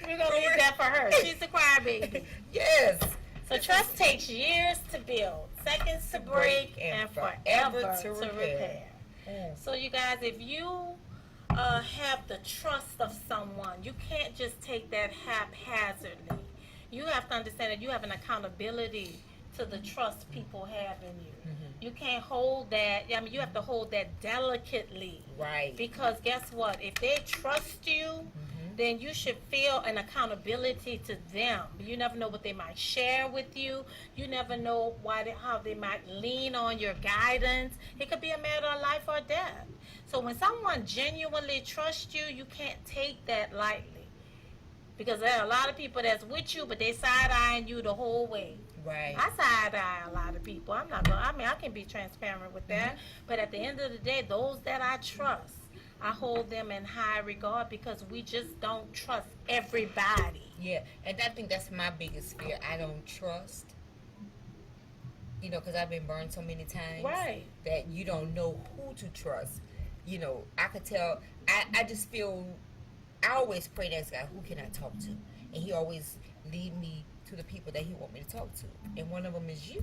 We're gonna leave that for her. She's the crybaby. Yes. So trust takes years to build, seconds to break, and forever to repair. So you guys, if you have the trust of someone, you can't just take that haphazardly. You have to understand that you have an accountability to the trust people have in you. You can't hold that. I mean, you have to hold that delicately. Right. Because guess what? If they trust you, then you should feel an accountability to them. You never know what they might share with you. You never know how they might lean on your guidance. It could be a matter of life or death. So when someone genuinely trusts you, you can't take that lightly. Because there are a lot of people that's with you, but they side-eyeing you the whole way. Right. I side-eye a lot of people. I'm not going to, I mean, I can be transparent with that. But at the end of the day, those that I trust, I hold them in high regard because we just don't trust everybody. Yeah, and I think that's my biggest fear. I don't trust. You know, because I've been burned so many times. Right. That you don't know who to trust. You know, I could tell. I just feel. I always pray to ask God, who can I talk to? And He always lead me to the people that He want me to talk to. And one of them is you.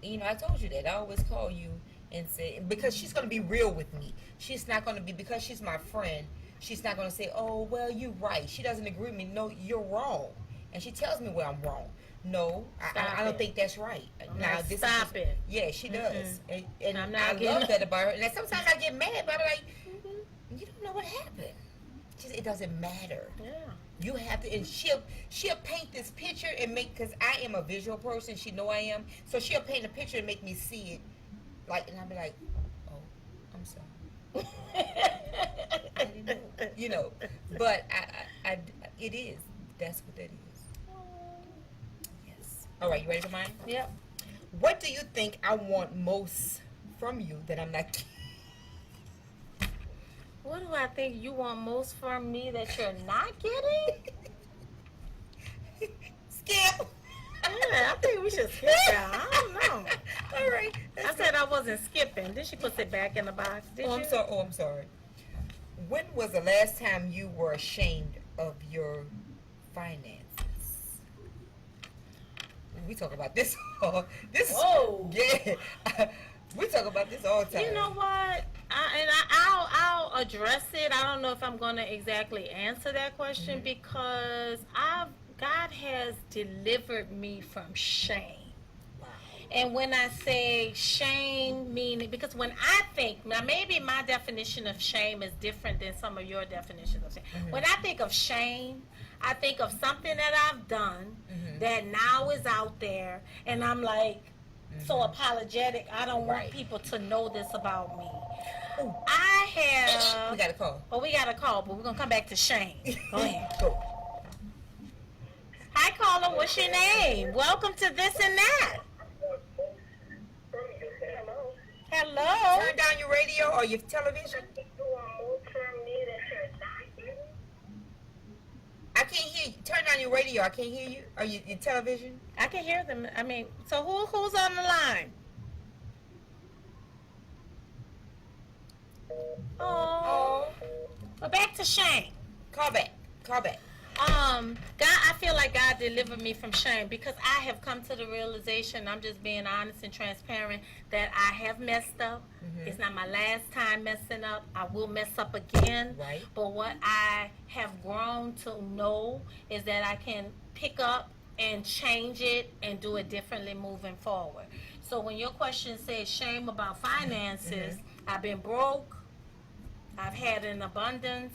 And, you know, I told you that. I always call you and say, because she's going to be real with me. She's not going to be, because she's my friend, she's not going to say, oh, well, you're right. She doesn't agree with me. No, you're wrong. And she tells me where I'm wrong. No, I don't think that's right. Now, this stop it. Yeah, she does. And I'm I not love that about her. And sometimes I get mad, but I'm like, you don't know what happened. She said, it doesn't matter. Yeah. You have to, and she'll paint this picture and make, because I am a visual person. She know I am. So she'll paint a picture and make me see it. Like, and I'll be like, oh, I'm sorry. I didn't know. You know, but I it is. That's what that is. Yes. All right, you ready for mine? Yep. What do you think I want most from you that I'm not? What do I think you want most from me that you're not getting? Skip. Yeah, I think we should skip that. I don't know. All right. I said I wasn't skipping. Then she puts it back in the box. Did Oh, you? I'm sorry. When was the last time you were ashamed of your finances? We talk about this all. Whoa. Yeah. We talk about this all the time. You know what? I'll address it. I don't know if I'm going to exactly answer that question because God has delivered me from shame. And when I say shame, meaning, because when I think, now maybe my definition of shame is different than some of your definitions of shame. When I think of shame, I think of something that I've done that now is out there, and I'm like, so apologetic. I don't want people to know this about me. I have. We got a call. Oh, we got a call, but we're going to come back to shame. Go ahead. Go. Hi, caller. What's your name? Welcome to This and That. Hello. Hello. Turn down your radio or your television. You want more from me that you're not getting? I can't hear you. Turn down your radio. I can't hear you. Or your television. I can hear them. I mean, so who's on the line? Oh. But back to shame. Call back. Call back. God, I feel like God delivered me from shame because I have come to the realization, I'm just being honest and transparent, that I have messed up. It's not my last time messing up. I will mess up again. Right. But what I have grown to know is that I can pick up and change it and do it differently moving forward. So when your question says shame about finances, I've been broke. I've had an abundance.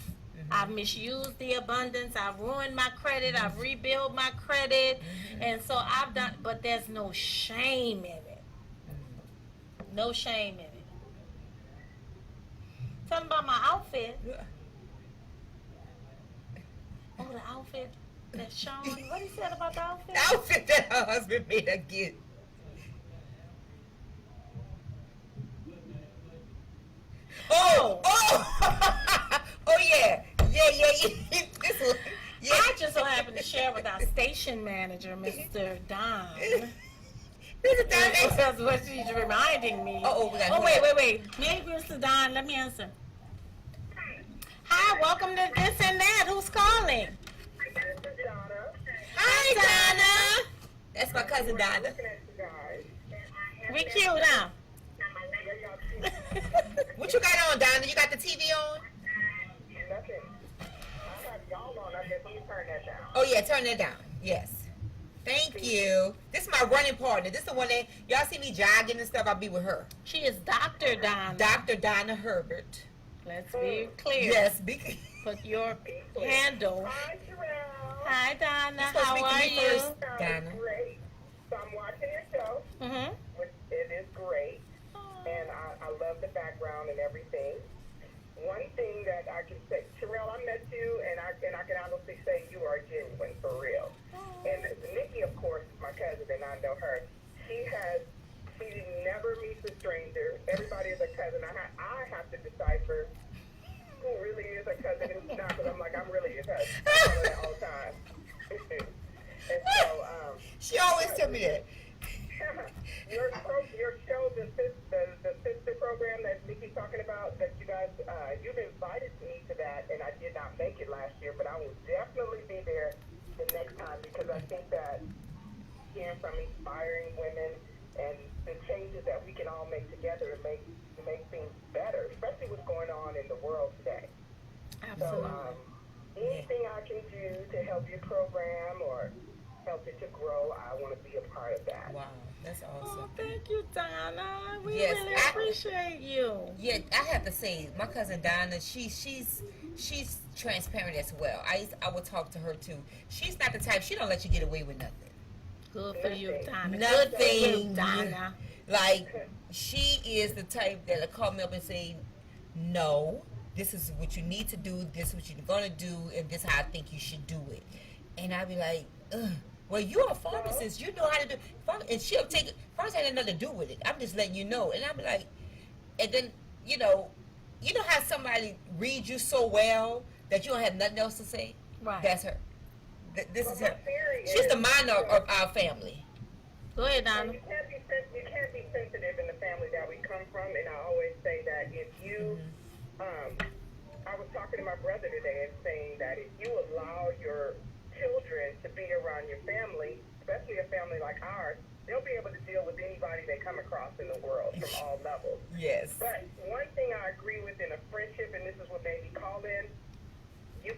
I've misused the abundance. I've ruined my credit. I've rebuilt my credit. And so I've done, but there's no shame in it. No shame in it. Tell them about my outfit. Oh, the outfit that Sean, what he said about the outfit? The outfit that her husband made her get. Oh! Oh, yeah. Yeah. This one. Yeah. I just so happen to share with our station manager, Mr. Don. Mr. Don, That's what she's reminding me. we got Oh, wait. Maybe Mr. Don, let me answer. Hi, welcome to This and That. Who's calling? This is Donna. Hi, Donna. That's my cousin Donna. Looking at you guys. We cute, huh? What you got on, Donna? You got the TV on? Nothing. I have y'all on. I guess you turn that down. Oh, yeah, turn that down. Yes. Thank you. This is my running partner. This is the one that, y'all see me jogging and stuff, I'll be with her. She is Dr. Don. Dr. Donna Herbert. Let's be clear. Yes, Put your handle. Hi, Terrell. Hi, Donna. You're supposed to How speak to are me you? first. Donna. Great. So I'm watching your show, Mm-hmm. which it is great. And I love the background and everything. One thing that that I can say, Sherelle, I met you, and I can honestly say you are genuine, for real. And Nikki, of course, is my cousin, and I know her. She never meets a stranger. Everybody is a cousin. I have to decipher who really is a cousin and who's not, because I'm like, I'm really your cousin. I tell her that all the time. And so, She always tell me that. your show, the sister program that Nikki's talking about, that you guys, you've invited me to that, and I did not make it last year, but I will definitely be there the next time, because I think that hearing from inspiring women and the changes that we can all make together to make things better, especially what's going on in the world today. Absolutely. So, anything I can do to help your program or help it to grow, I want to be a part of that. Wow, that's Oh, awesome. thank you, Donna. We Yes, really I- appreciate you. Yeah, I have to say, my cousin Donna, she's transparent as well. I would talk to her too. She's not the type. She don't let you get away with nothing. Good for you, Donna. Nothing. Good for you, Donna. Like, she is the type that'll call me up and say, no, this is what you need to do, this is what you're going to do, and this is how I think you should do it. And I'll be like, ugh. Well, you're a pharmacist. You know how to do and she'll take it. Pharmacy ain't nothing to do with it. I'm just letting you know. And I'll be like, and then, you know how somebody reads you so well that you don't have nothing else to say? Right. That's her. This is Well, her. my theory She's the is- mind of our family. Go ahead, And Donna. you can't be sensitive in the family that we come from, and I always say that if you, I was talking to my brother today and saying that if you allow your children to be around your family, especially a family like ours, they'll be able to deal with anybody they come across in the world from all levels. Yes. But one thing I agree with in a friendship, and this is what made me call in, you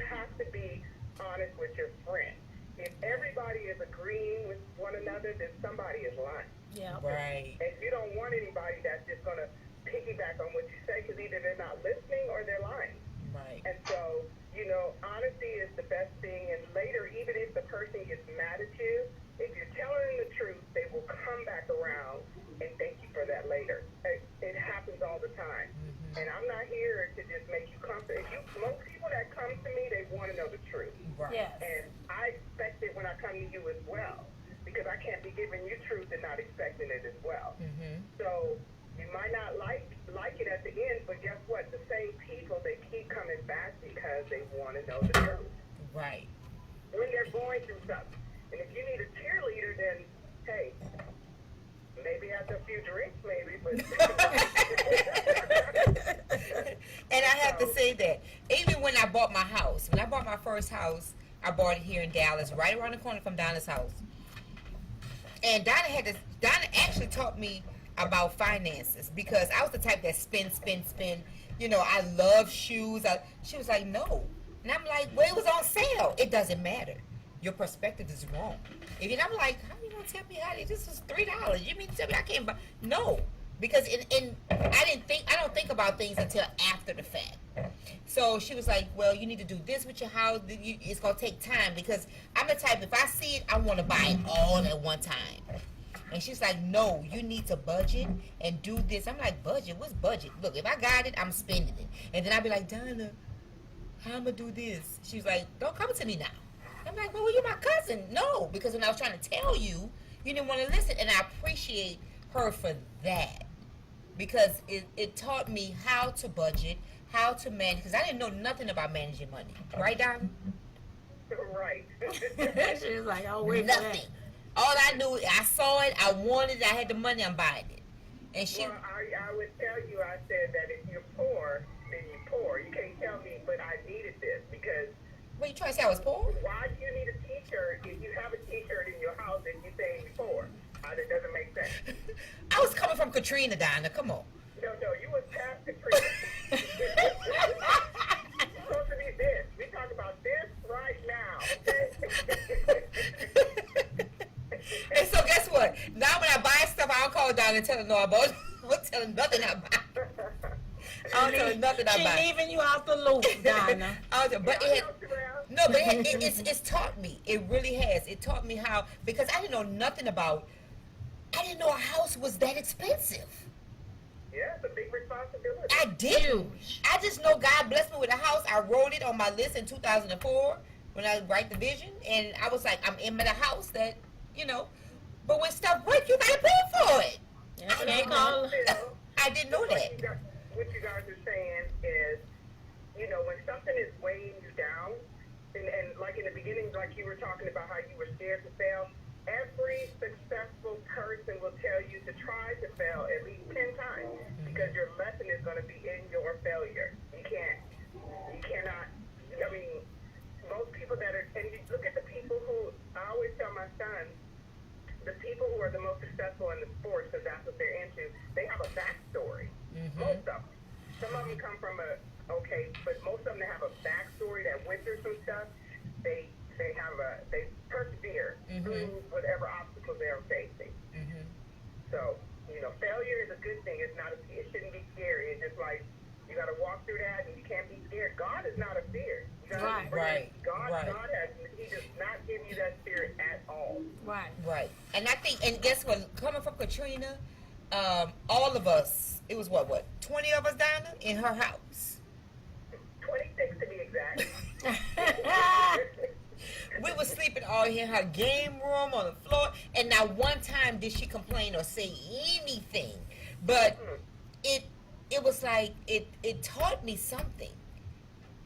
have to be honest with your friend. If everybody is agreeing with one another, then somebody is lying. Yeah. Right. And you don't want anybody that's just going to piggyback on what you say, because either they're not listening or they're lying. Right. And so, honesty is the best thing. And later, even if the person gets mad at you, if you're telling them the truth, they will come back around and thank you for that later. It happens all the time. And I'm not here to just make you comfortable. Most people that come to me, they want to know the truth. Right. Yes. And I expect it when I come to you as well, because I can't be giving you truth and not expecting it as well. Mm-hmm. So you might not like it at the end, but guess what? The same people, they keep coming back because they want to know the truth Right. when they're going through something. And if you need a cheerleader, then hey, maybe after a few drinks, maybe. But And I have to say that even when I bought my house, when I bought my first house, I bought it here in Dallas, right around the corner from Donna's house. And Donna actually taught me about finances, because I was the type that spin. I love shoes. She was like, no. And I'm like, well, it was on sale. It doesn't matter. Your perspective is wrong. And I'm like, how you gonna tell me this was $3? You mean to tell me I can't buy? No, because I don't think about things until after the fact. So she was like, well, you need to do this with your house. It's gonna take time, because I'm the type, if I see it, I want to buy it all at one time. And she's like, no, you need to budget and do this. I'm like, budget? What's budget? Look, if I got it, I'm spending it. And then I'd be like, Donna, how am I gonna do this? She's like, don't come to me now. I'm like, well, you're my cousin. No, because when I was trying to tell you, you didn't want to listen. And I appreciate her for that, because it taught me how to budget, how to manage, because I didn't know nothing about managing money. Right, Donna? right. She was like, oh, wait for that. Nothing. All I knew, I saw it, I wanted it, I had the money, I'm buying it. And she, Well, I would tell you, I said that if you're poor, then you're poor. You can't tell me, but I needed this, because what, you trying to say I was poor? why do you need a T-shirt if you have a T-shirt in your house and you're saying you're poor? That doesn't make sense. I was coming from Katrina, Donna, come on. No, you was past Katrina. You're supposed to be this. We talk about this right now. And so guess what? Now when I buy stuff, I don't call Donna and tell her no, I bought. I don't tell her nothing I buy. I don't tell her nothing I She buy. leaving you out the loop, Donna. But it's taught me. It really has. It taught me how, because I didn't know nothing about. I didn't know a house was that expensive. Yeah. Yeah, it's a big responsibility. I didn't. Huge. I just know God blessed me with a house. I wrote it on my list in 2004 when I write the vision, and I was like, I'm in the house that, you know. But when stuff breaks, you gotta pay for it. Yeah, I can't know. call. I didn't know What you that. guys, what you guys are saying is, you know, when something is weighing you down, and like in the beginning, like you were talking about how you were scared to fail, every successful person will tell you to try to fail at least 10 times because your lesson is going to be in your failure. You cannot, I mean, most people that are, and you look at the people who, I always tell my son, the people who are the most successful in the sports, because that's what they're into, they have a backstory. Most of them. Some of them come from but most of them have a backstory that went through some stuff. They persevere through whatever obstacles they're facing. So, you know, failure is a good thing. It shouldn't be scary. It's just like, you got to walk through that, and you can't be scared. God is not a fear. You gotta Right. Right. God Right. He does not give you that spirit at all. Right. Right. And I think, and guess what? Coming from Katrina, all of us, it was what, 20 of us down there in her house. 26 to be exact. We were sleeping all in her game room on the floor, and not one time did she complain or say anything. But it was like it taught me something.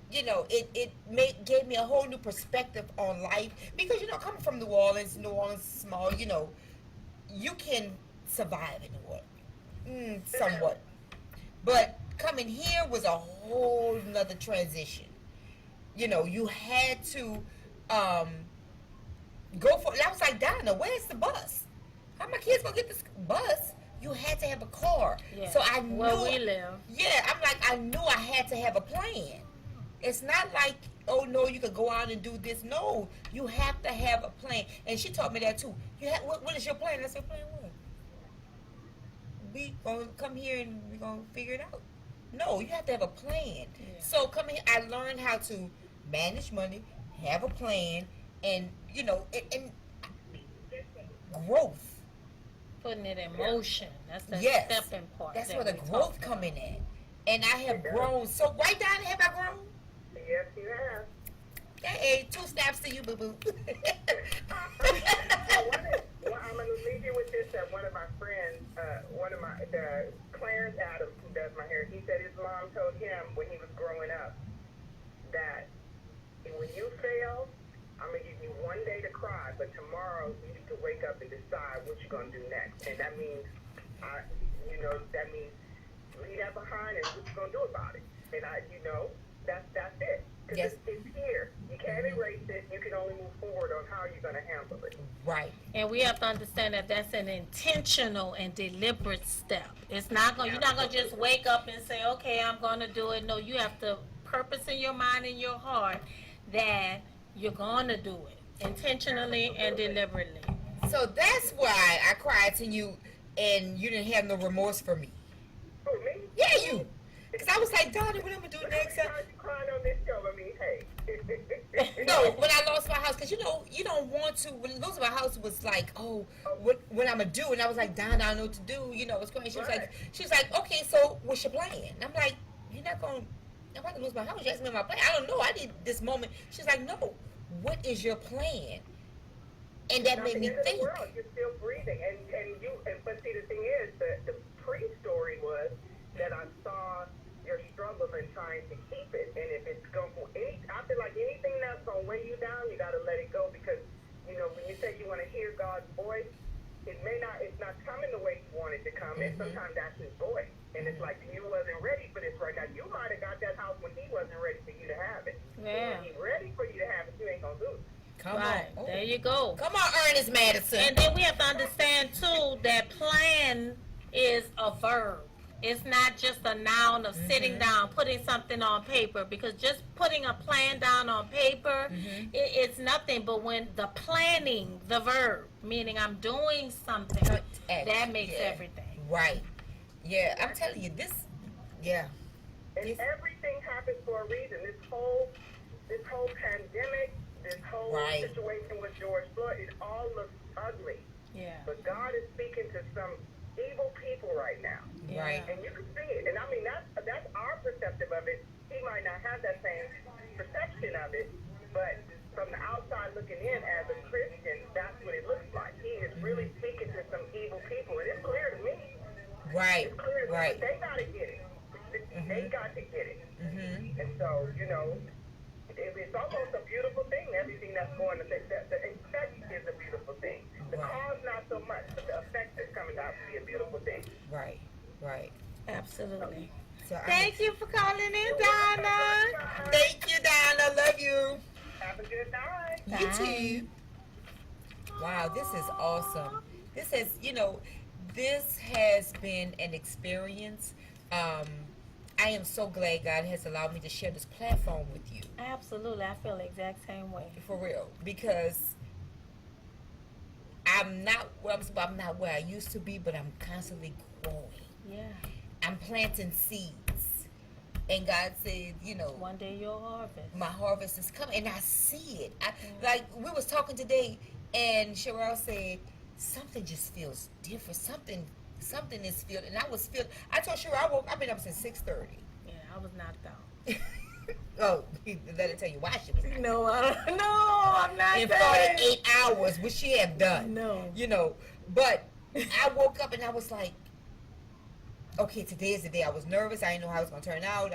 You know, it gave me a whole new perspective on life, because you know, coming from New Orleans small, you know, you can survive in New Orleans, somewhat, but coming here was a whole nother transition. You know, you had to go for it. I was like, Donna, where's the bus? How my kids gonna get this bus? You had to have a car. Yeah. So I knew Where we live. Yeah, I'm like, I knew I had to have a plan. It's not like, oh no, you could go out and do this. No, you have to have a plan. And she taught me that too. What is your plan? I said, plan what? We gonna come here and we gonna figure it out. No, you have to have a plan. Yeah. So coming here, I learned how to manage money, have a plan, and you know, and growth. Putting it in motion. That's the Yes, stepping part. that's that where the we growth talked coming in. And I have grown. So right down, have I grown? Yes, you have. Hey, 2 snaps to you, boo boo. I'm going to leave you with this. That one of my friends, Clarence Adams, who does my hair, he said his mom told him when he was growing up that when you fail, I'm going to give you one day to cry, but tomorrow you need to wake up and decide what you're going to do next. And that means, leave that behind and what you're going to do about it. And that's it. Because Yes. it's here. You can't erase it. You can only move forward on how you're going to handle it. Right. And we have to understand that that's an intentional and deliberate step. It's not going. You're not going to just wake up and say, "Okay, I'm going to do it." No, you have to purpose in your mind and your heart that you're going to do it intentionally and deliberately. So that's why I cried to you, and you didn't have no remorse for me. Oh, me? Yeah, you. Because I was like, Donnie, what I'm going to do next? How you crying on this show? I mean, hey. No, when I lost my house, because you know, you don't want to. When losing my house was like, oh, what I'm gonna do? And I was like, Don, I don't know what to do. You know, it's going. She was like, okay, so what's your plan? And I'm like, you're not gonna. I'm about to lose my house. You asked me my plan. I don't know. I need this moment. She's like, no. What is your plan? And that made me think. World, you're still breathing, but see, the thing is, the pre-story was that I saw your struggles and trying to keep it. And if it's going to, I feel like anything that's going to weigh you down, you got to let it go, because, you know, when you say you want to hear God's voice, it's not coming the way you want it to come. And sometimes that's his voice. And it's like, you wasn't ready for this right now. You might have got that house when he wasn't ready for you to have it. Yeah. When he's ready for you to have it, you ain't going to do it. Come Right. on. There you go. Come on, Ernest Madison. And then we have to understand too that plan is a verb. It's not just a noun of sitting down, putting something on paper, because just putting a plan down on paper, it's nothing. But when the planning, the verb, meaning I'm doing something, that makes everything. Right. Yeah, I'm telling you, this, yeah. And everything happens for a reason. This whole pandemic, this whole situation with George Floyd, it all looks ugly. Yeah. But God is speaking to some evil people right now. Right. And you can see it. And I mean, that's our perspective of it. He might not have that same perception of it, but from the outside looking in as a Christian, that's what it looks like. He is really speaking to some evil people. And it's clear to me. Right. It's clear to me. Right. But they got to get it. They got to get it. And so, you know, it's almost a beautiful thing, everything that's going on. The effect is a beautiful thing. The Right. cause, not so much, but the effect is coming out to be a beautiful thing. Right. Right. Absolutely. So Thank you for calling in, Donna. Thank you, Donna. Love you. Have a good night. You Bye. too. Wow, this is awesome. This has, this has been an experience. I am so glad God has allowed me to share this platform with you. Absolutely. I feel the exact same way. For real, because I'm not where I used to be, but I'm constantly growing. Yeah. I'm planting seeds, and God said, One day you'll harvest. my harvest is coming, and I see it. Like we was talking today, and Sherelle said something just feels different. Something is feeling, and I was feeling. I told Sherelle I've been up since 6:30. Yeah, I was knocked out. Oh, let it tell you why she was. No, I'm not In done. 48 hours, which she had done. No. But I woke up and I was like, okay, today is the day. I was nervous. I didn't know how it was going to turn out.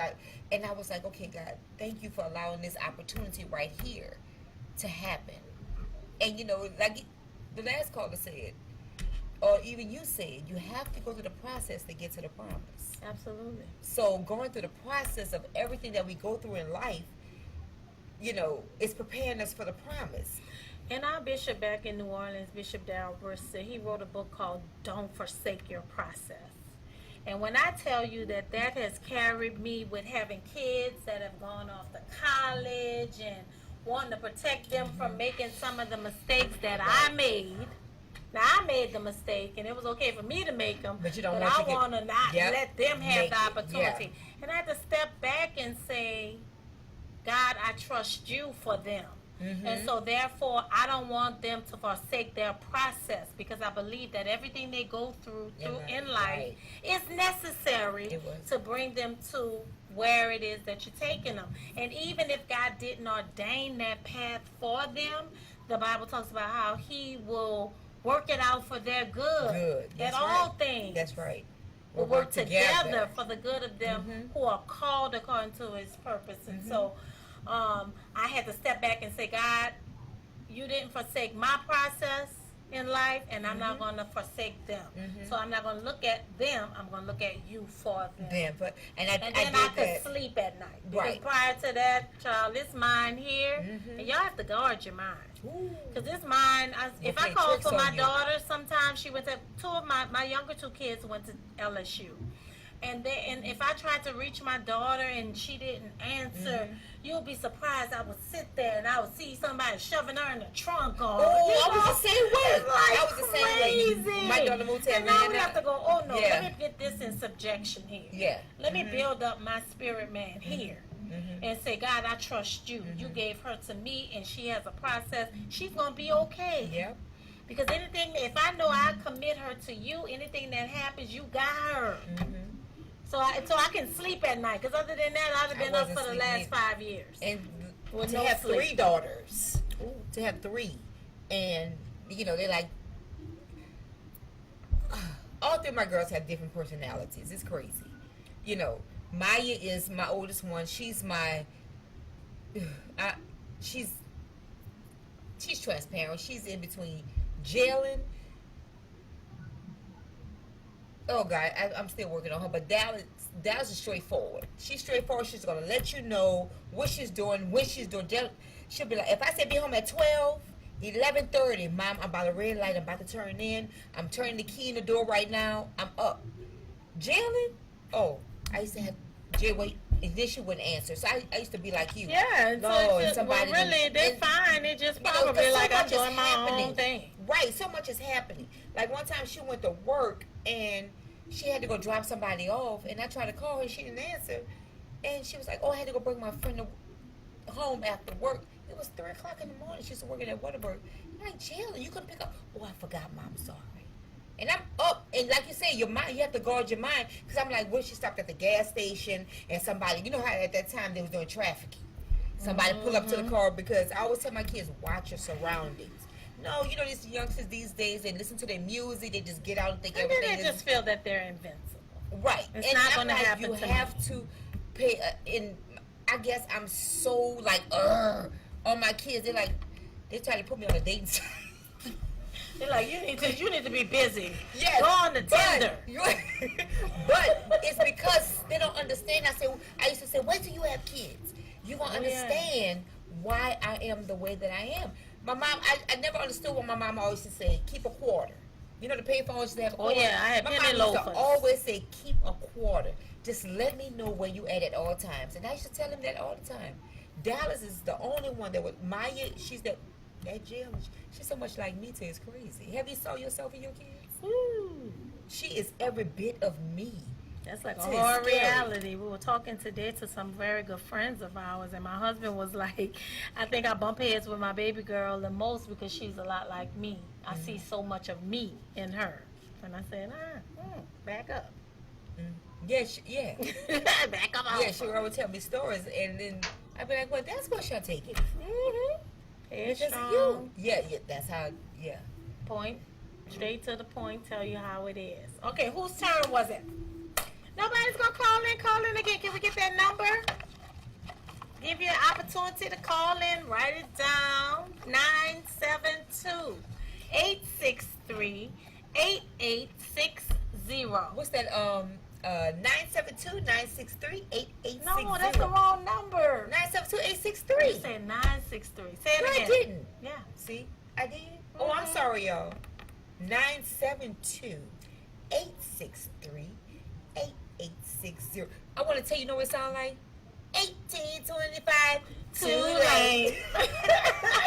And I was like, okay, God, thank you for allowing this opportunity right here to happen. And, like the last caller said, or even you said, you have to go through the process to get to the promise. Absolutely. So going through the process of everything that we go through in life, it's preparing us for the promise. And our bishop back in New Orleans, Bishop Dalbert, said he wrote a book called Don't Forsake Your Process. And when I tell you that has carried me with having kids that have gone off to college and wanting to protect them from making some of the mistakes that I made. Now, I made the mistake, and it was okay for me to make them, but I want to not let them have the opportunity. Yeah. And I had to step back and say, God, I trust you for them. And so, therefore, I don't want them to forsake their process, because I believe that everything they go through in life is necessary to bring them to where it is that you're taking them. And even if God didn't ordain that path for them, the Bible talks about how He will work it out for their good. That's all right. things. That's right. Will work together for the good of them who are called according to His purpose. And so I had to step back and say, God, you didn't forsake my process in life, and I'm not going to forsake them. So I'm not going to look at them. I'm going to look at you for them. And then I could sleep at night. Because prior to that, child, this mind here, and y'all have to guard your mind. Because this mind, if I call for my daughter, sometimes she went to, my younger two kids went to LSU. And if I tried to reach my daughter and she didn't answer, you'll be surprised. I would sit there and I would see somebody shoving her in the trunk. I was the same way. I was the same way. My daughter moved to Atlanta. And now we have to go, let me get this in subjection here. Yeah. Let me build up my spirit man here. And say, God, I trust you. You gave her to me, and she has a process. She's going to be okay. Yep. Because if I know I commit her to you, anything that happens, you got her. So I can sleep at night. Because other than that, I'd have been up for the last 5 years. And with to have 3 daughters. To have 3. And, they're like, all 3 of my girls have different personalities. It's crazy. Maya is my oldest one. She's she's transparent. She's in between Jalen. Oh God, I'm still working on her. But Dallas is straightforward. She's straightforward. She's gonna let you know what she's doing, when she's doing. She'll be like, if I say be home at 12, 11:30, Mom, I'm about to red light. I'm about to turn in. I'm turning the key in the door right now. I'm up. Jalen, I used to have Jay wait, and then she wouldn't answer. So I used to be like you. Yeah, and somebody they're fine. They're just probably like I'm doing my own thing. Right, so much is happening. Like one time she went to work and she had to go drop somebody off, and I tried to call her and she didn't answer. And she was like, I had to go bring my friend home after work. It was 3 o'clock in the morning. She was working at Whataburger. I'm like, Jalen, you couldn't pick up. I forgot, Mom. Sorry. And I'm up, and like you say, your mind, you have to guard your mind. Because I'm like, what if she stopped at the gas station and somebody, you know how at that time they was doing trafficking. Somebody pull up to the car, because I always tell my kids, watch your surroundings. No, you know, these youngsters these days, they listen to their music, they just get out and think And then everything they is just feel that they're invincible. right. It's and not I'm gonna like, happen you to have me. to pay. I guess I'm so like, on my kids. They're like, they try to put me on a dating site. They're like, you need to be busy. Yes, Go on the Tinder. But it's because they don't understand. I used to say, wait till you have kids. You gonna understand why I am the way that I am. My mom, I never understood what my mom always used to say, keep a quarter. You know, the payphone used to have a quarter. Oh yeah, I had my penny mom used to loafers. always say, keep a quarter. Just let me know where you at all times. And I used to tell him that all the time. Dallas is the only one that would, Maya, she's that jail. She's so much like me too, it's crazy. Have you saw yourself in your kids? Ooh, She is every bit of me. that's like a It's horror scary. reality. We were talking today to some very good friends of ours, and my husband was like, I think I bump heads with my baby girl the most because she's a lot like me. I see so much of me in her. And I said, back up. Yeah, Back up. yeah. She would always tell me stories, and then I'd be like, "Well, that's where she'll take it. Mm-hmm. It's just Headstrong. you." Yeah. That's how. Yeah. Point. Straight to the point. Tell you how it is. Okay, whose turn was it? Nobody's gonna call in. Call in again. Can we get that number? Give you an opportunity to call in. Write it down. 972-863-8860. What's that? 972-963-8860. No, that's the wrong number. 972-863. You said 963. Say it No, again. I didn't. Yeah. See, I did. Oh, I'm sorry, y'all. 972-863-8860. I want to tell you, know what it sounds like? 1825. Too late.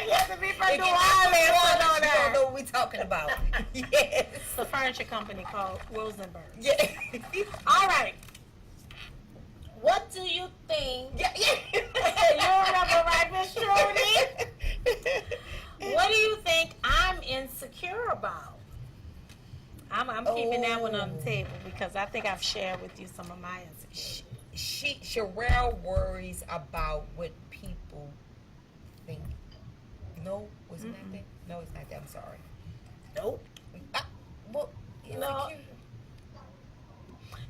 You have to be from If New you're not from New Orleans. Orleans, you don't know what we're talking about. Yes. It's a furniture company called Rosenberg. Yeah. All right. What do you think? Yeah. You remember, right, Miss Trudy? What do you think I'm insecure about? I'm keeping that one on the table because I think I've shared with you some of my insecurities. Sherelle worries about what people think. No, was it not that? No, it's not that. I'm sorry. Nope. Well, No. insecure.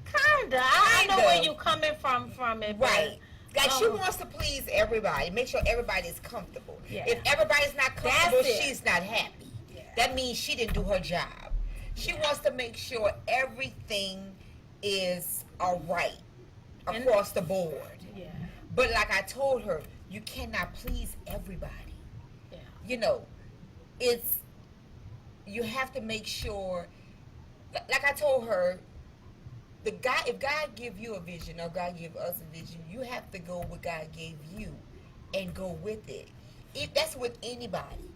Kinda. I know Kinda. where you coming from it. but- Right. Like she Oh. wants to please everybody, make sure everybody is comfortable. Yeah. If everybody's not comfortable, That's it. she's not happy. Yeah. That means she didn't do her job. She wants to make sure everything is all right And- across the board. Yeah. But like I told her, you cannot please everybody. Yeah. You know, you have to make sure, like I told her, if God give you a vision or God give us a vision, you have to go what God gave you and go with it. That's with anybody,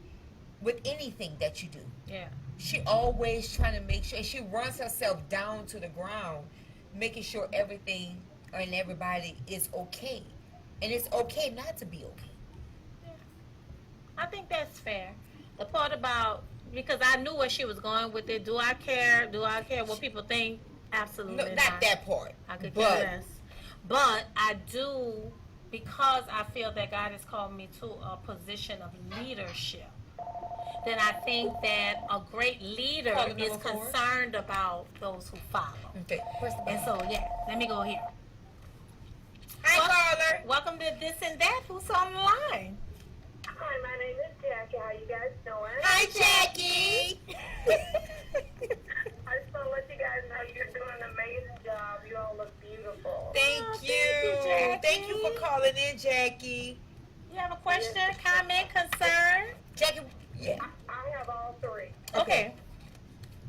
with anything that you do. Yeah. She always trying to make sure, she runs herself down to the ground, making sure everything and everybody is okay. And it's okay not to be okay. I think that's fair. The part about, because I knew where she was going with it. Do I care? Do I care what people think? Absolutely No, not that part. I could but care less. But I do, because I feel that God has called me to a position of leadership. Then I think that a great leader Caller is number 4. concerned about those who follow. Okay, press the And button. so, yeah, let me go here. Hi, caller. Welcome to This and That. Who's on the line? Hi, my name is Jackie. How you guys doing? Hi, Jackie. I just want to let you guys know you're doing an amazing job. You all look beautiful. Thank you. Jackie. Thank you for calling in, Jackie. You have a question, comment, concern? Jackie, yeah. I have all three. Okay.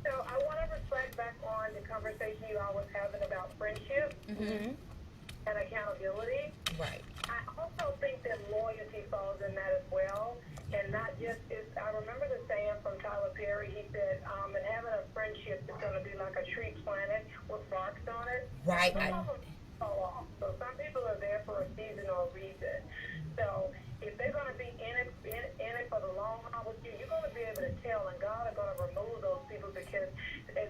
So I want to reflect back on the conversation you all was having about friendship Mm-hmm. and accountability. Right. I also think that loyalty falls in that as well. And not just, I remember the saying from Tyler Perry, he said, and having a friendship is going to be like a tree planted with barks on it. Right. Some of them fall off. So some people are there for a season or a reason. So if they're going to be in it for the long haul with you, you're going to be able to tell, and God is going to remove those people because as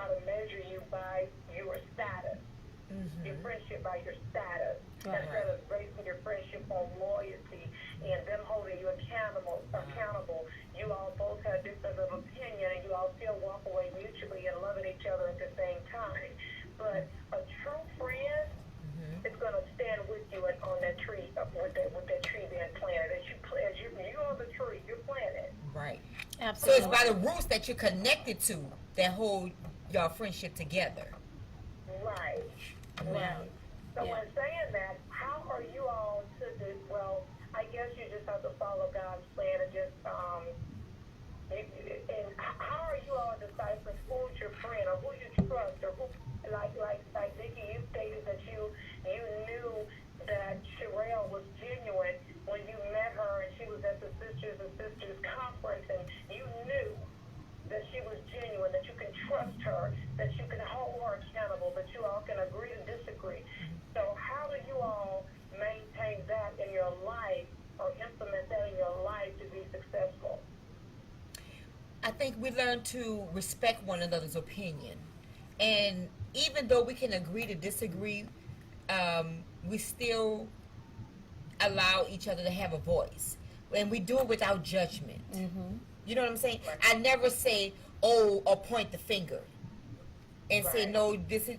try to measure you by your status, your friendship by your status, instead of basing your friendship on loyalty and them holding you accountable. You all both have difference of opinion, and you all still walk away mutually and loving each other at the same time. But a true friend is going to stand with you on that tree, with that tree being planted. As you are the tree, you're planted. Right. So Absolutely. it's by the roots that you're connected to that hold your friendship together. Right. Yeah. Right. So Yeah. when saying that, how are you all to do? Well, I guess you just have to follow God's plan and just and how are you all deciphering who's your friend or who you trust or who like Vicki, you stated that you knew that Sherelle was genuine when you met her and she was at the Sisters and Sisters conference, and you knew that she was genuine, that you can trust her, that you can hold her accountable, that you all can agree to disagree. So how do you all maintain that in your life or implement that in your life to be successful? I think we learn to respect one another's opinion. And even though we can agree to disagree, we still allow each other to have a voice. And we do it without judgment. You know what I'm saying? I never say, oh, or point the finger and say, Right. no, this is.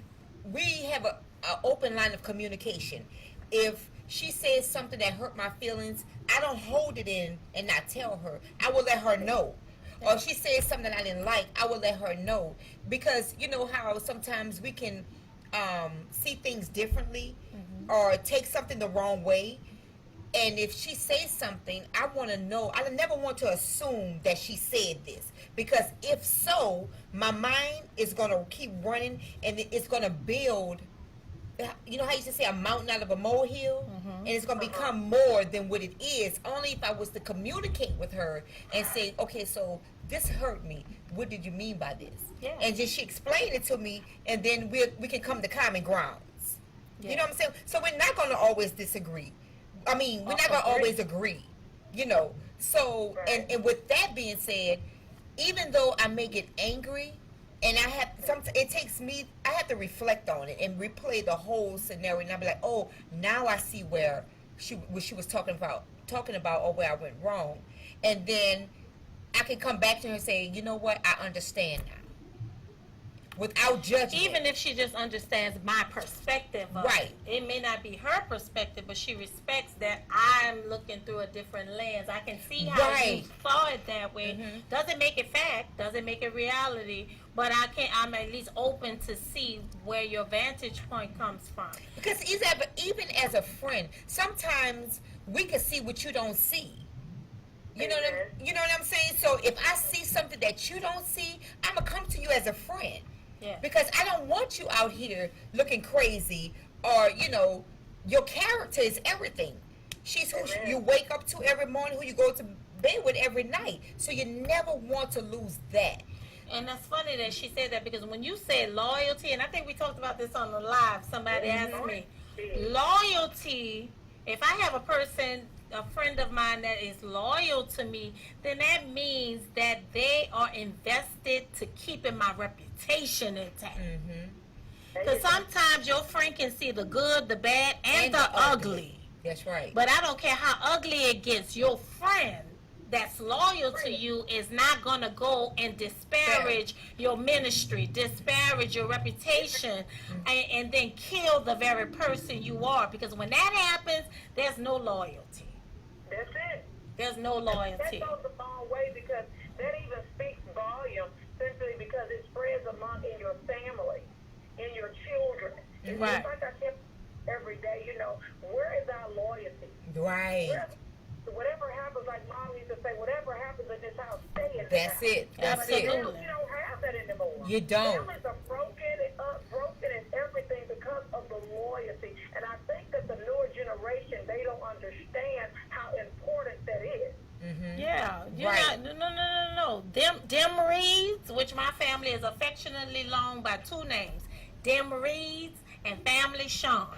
We have a open line of communication. If she says something that hurt my feelings, I don't hold it in and not tell her. I will let her know. Or if she says something that I didn't like, I will let her know. Because you know how sometimes we can see things differently or take something the wrong way. And if she says something, I want to know. I never want to assume that she said this. Because if so, my mind is going to keep running and it's going to build. You know how you used to say a mountain out of a molehill? And it's going to become more than what it is. Only if I was to communicate with her and say, okay, so this hurt me. What did you mean by this? Yeah. And just she explained it to me, and then we can come to common grounds. You know what I'm saying? So we're not going to always disagree. I mean, we're not going to always agree. You know? So, and with that being said, even though I may get angry, and I have to reflect on it and replay the whole scenario, and I'll be like, oh, now I see what she was talking about, or where I went wrong, and then I can come back to her and say, you know what, I understand now, without judging. Even if she just understands my perspective of Right. it may not be her perspective, but she respects that I'm looking through a different lens. I can see how you Right. saw it that way. Doesn't make it fact, doesn't make it reality, but I'm at least open to see where your vantage point comes from. Because even as a friend, sometimes we can see what you don't see. You know what I'm saying? So if I see something that you don't see, I'm gonna come to you as a friend. Yeah. Because I don't want you out here looking crazy, or your character is everything. She's who you wake up to every morning, who you go to bed with every night. So you never want to lose that. And that's funny that she said that, because when you say loyalty, and I think we talked about this on the live, somebody asked me, loyalty, if I have a friend of mine that is loyal to me, then that means that they are invested to keeping my reputation intact. Because sometimes your friend can see the good, the bad, and the ugly. That's right. But I don't care how ugly it gets, your friend that's loyal to you is not going to go and disparage your ministry, disparage your reputation, and then kill the very person you are. Because when that happens, there's no loyalty. That's it. There's no That loyalty. goes a long way, because that even speaks volume, simply because it spreads in your family, in your children. It's Right. like I tell every day, where is our loyalty? Right. Whatever happens, like Mom used to say, whatever happens in this house, stay in this That's house. it. That's it. Absolutely. You don't have that anymore. You don't. Families are broken and everything because of the loyalty. And I think that the newer generation, they don't understand how important that is. Yeah, you're Right. not. No. Dem Reeds, which my family is affectionately known by two names, Dem Reeds and Family Sean.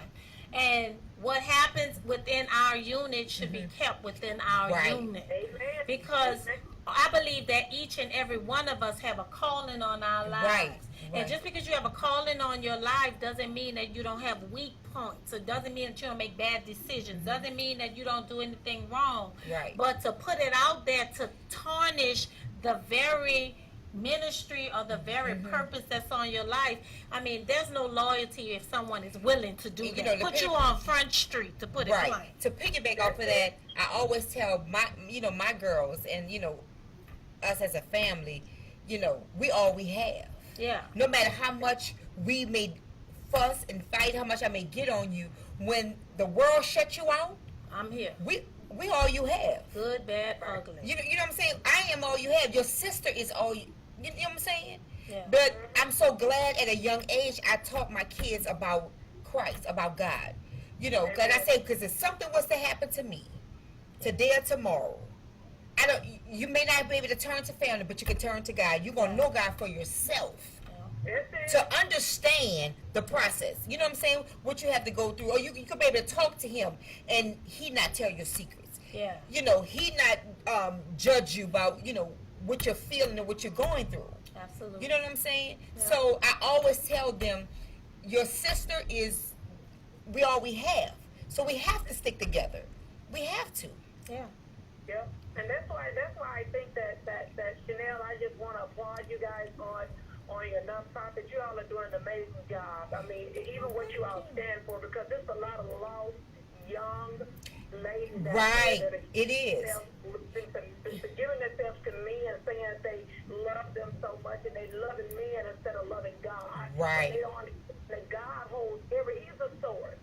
And what happens within our unit should be kept within our Right. unit. Amen. Because I believe that each and every one of us have a calling on our lives. Right. And just because you have a calling on your life doesn't mean that you don't have weak points. It doesn't mean that you don't make bad decisions. Doesn't mean that you don't do anything wrong. Right. But to put it out there to tarnish the very ministry or the very purpose that's on your life, I mean, there's no loyalty if someone is willing to do You that. know, the Put you people- on Front Street, to put it plain. Right. To piggyback off of that, I always tell my girls and, us as a family, we all we have. Yeah. No matter how much we may fuss and fight, how much I may get on you, when the world shut you out, I'm here. we all you have. Good, bad, ugly. You know what I'm saying? I am all you have. Your sister is all you know what I'm saying? Yeah. But I'm so glad at a young age I taught my kids about Christ, about God. Because I say, because if something was to happen to me today or tomorrow, you may not be able to turn to family, but you can turn to God. You're going to know God for yourself. To understand the process. You know what I'm saying? What you have to go through. Or you could be able to talk to him and he not tell your secrets. Yeah. He not judge you about, what you're feeling and what you're going through. Absolutely. You know what I'm saying? Yeah. So I always tell them, your sister is all we have. So we have to stick together. We have to. Yeah. Yep. And that's why I think that Chanel, I just want to applaud you guys on your nonprofit. You all are doing an amazing job. I mean, even what you all stand for, because there's a lot of lost young ladies that Right. that are It is. giving themselves to men, saying that they love them so much and they loving men instead of loving God. Right. And they don't understand that God holds he's a source.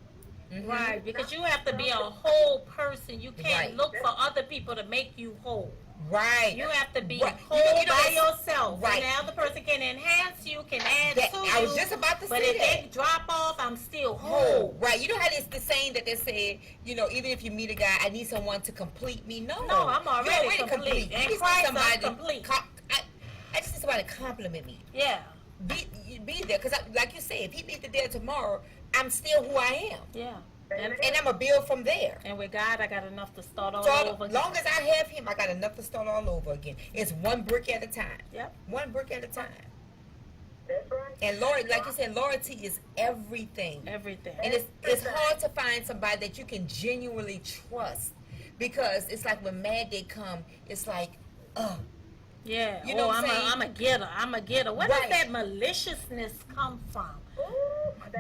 Right, because you have to be a whole person. You can't Right. look for other people to make you whole. Right. You have to be Right. whole You know, by it's- yourself. Right. And the other person can enhance you, can add That- to I you. was just about to but say if that. they drop off, I'm still Oh, whole. right. You know how it's the saying that they say, even if you meet a guy, I need someone to complete me. No, No, I'm already You're complete. You In just need Christ, I'm somebody to complete. I just need somebody to compliment me. Yeah, Be there, because like you said, if he leaves the day tomorrow, I'm still who I am, yeah. and I'm a build from there. And with God, I got enough to start all So over as again. long as I have him, I got enough to start all over again. It's one brick at a time. Yep. One brick at a time. That's right. And like you said, loyalty is everything. Everything. And it's hard to find somebody that you can genuinely trust, because it's like when Mad Day come, it's like, Yeah. You know what I'm saying? I'm a getter. I'm a getter. Where does Right. that maliciousness come from?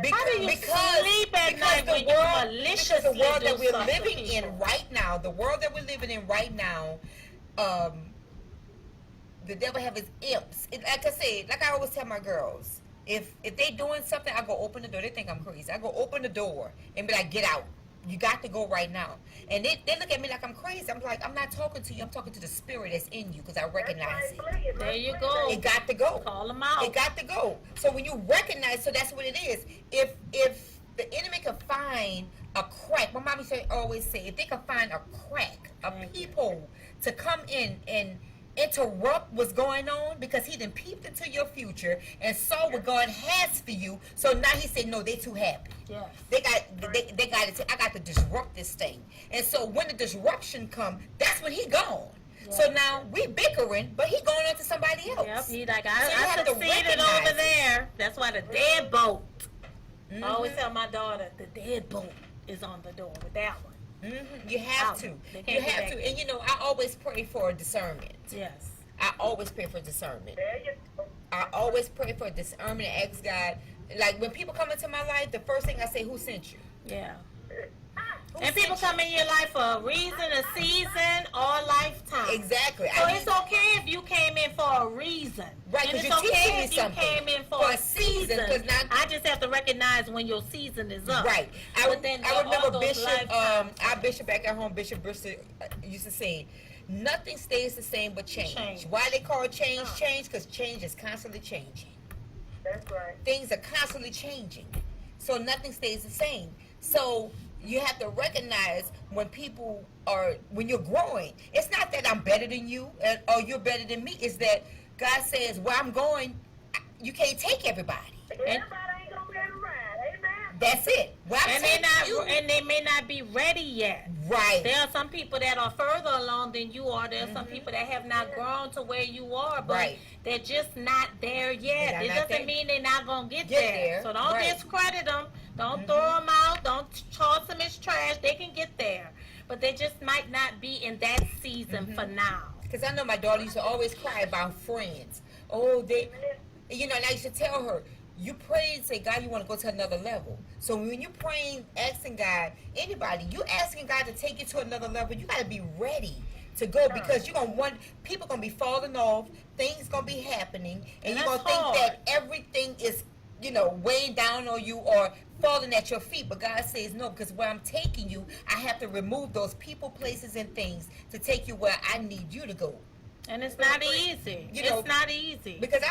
Because, do you sleep at night when you maliciously because the world do that we're stuff to living in people? right now, the devil have his imps. Like I said, like I always tell my girls, if they doing something, I go open the door. They think I'm crazy. I go open the door and be like, get out. You got to go right now. And they look at me like I'm crazy. I'm like, I'm not talking to you. I'm talking to the spirit that's in you, because I recognize it. There you go. It got to go. Call them out. It got to go. So when you recognize, so that's what it is. If the enemy can find a crack, my mom used to always say, if they can find a crack, a peephole to come in and interrupt what's going on, because he done peeped into your future and saw what God has for you. So now he said, no, they too happy. Yes. They got it. I got to disrupt this thing. And so when the disruption come, that's when he gone. So now we bickering, but he going on to somebody else. Yep. He like, So you I have to succeeded recognize over it. there. That's why the deadbolt. I always tell my daughter, the deadbolt is on the door with that one. You have Out. to. They You can't have be to. And I always pray for discernment. Yes. I always pray for discernment. There you go. I always pray for discernment and ask God. Like when people come into my life, the first thing I say, who sent you? Yeah. Who And people sent come in your life for a reason, a season, or a lifetime. you? Exactly. So it's okay if you came in for a reason. Right, And 'cause it's you're teaching okay me if you something. came in for For a a season, season. 'cause now- I just have to recognize when your season is up. Right. But then I all remember those Bishop, lifetimes- our bishop back at home, Bishop Bristol, used to say, nothing stays the same but change. Change. Why they call it change? Change, because change is constantly changing. That's right. Things are constantly changing. So nothing stays the same. So you have to recognize when when you're growing, it's not that I'm better than you or you're better than me. It's that God says, where I'm going, you can't take everybody. Everybody ain't gonna be able to ride. Amen. That's it. Well, I'm And taking you. they may not be ready yet. Right. There are some people that are further along than you are. There are some people that have not grown to where you are, but Right. they're just not there yet. They're It not doesn't there. mean they're not gonna get Get there. there. So don't Right. discredit them. Don't throw them out. Don't toss them as trash. They can get there, but they just might not be in that season for now. Because I know my daughter used to always cry about friends. Oh, they, you know, and I used to tell her, you pray and say, God, you want to go to another level. So when you praying, asking God, anybody, you asking God to take you to another level, you got to be ready to go, because you're gonna want people gonna be falling off, things gonna be happening, and you're gonna That's hard. think that everything is, you know, weighing down on you or falling at your feet. But God says no, because where I'm taking you, I have to remove those people, places, and things to take you where I need you to go. And it's not easy. You know, It's not easy. Because I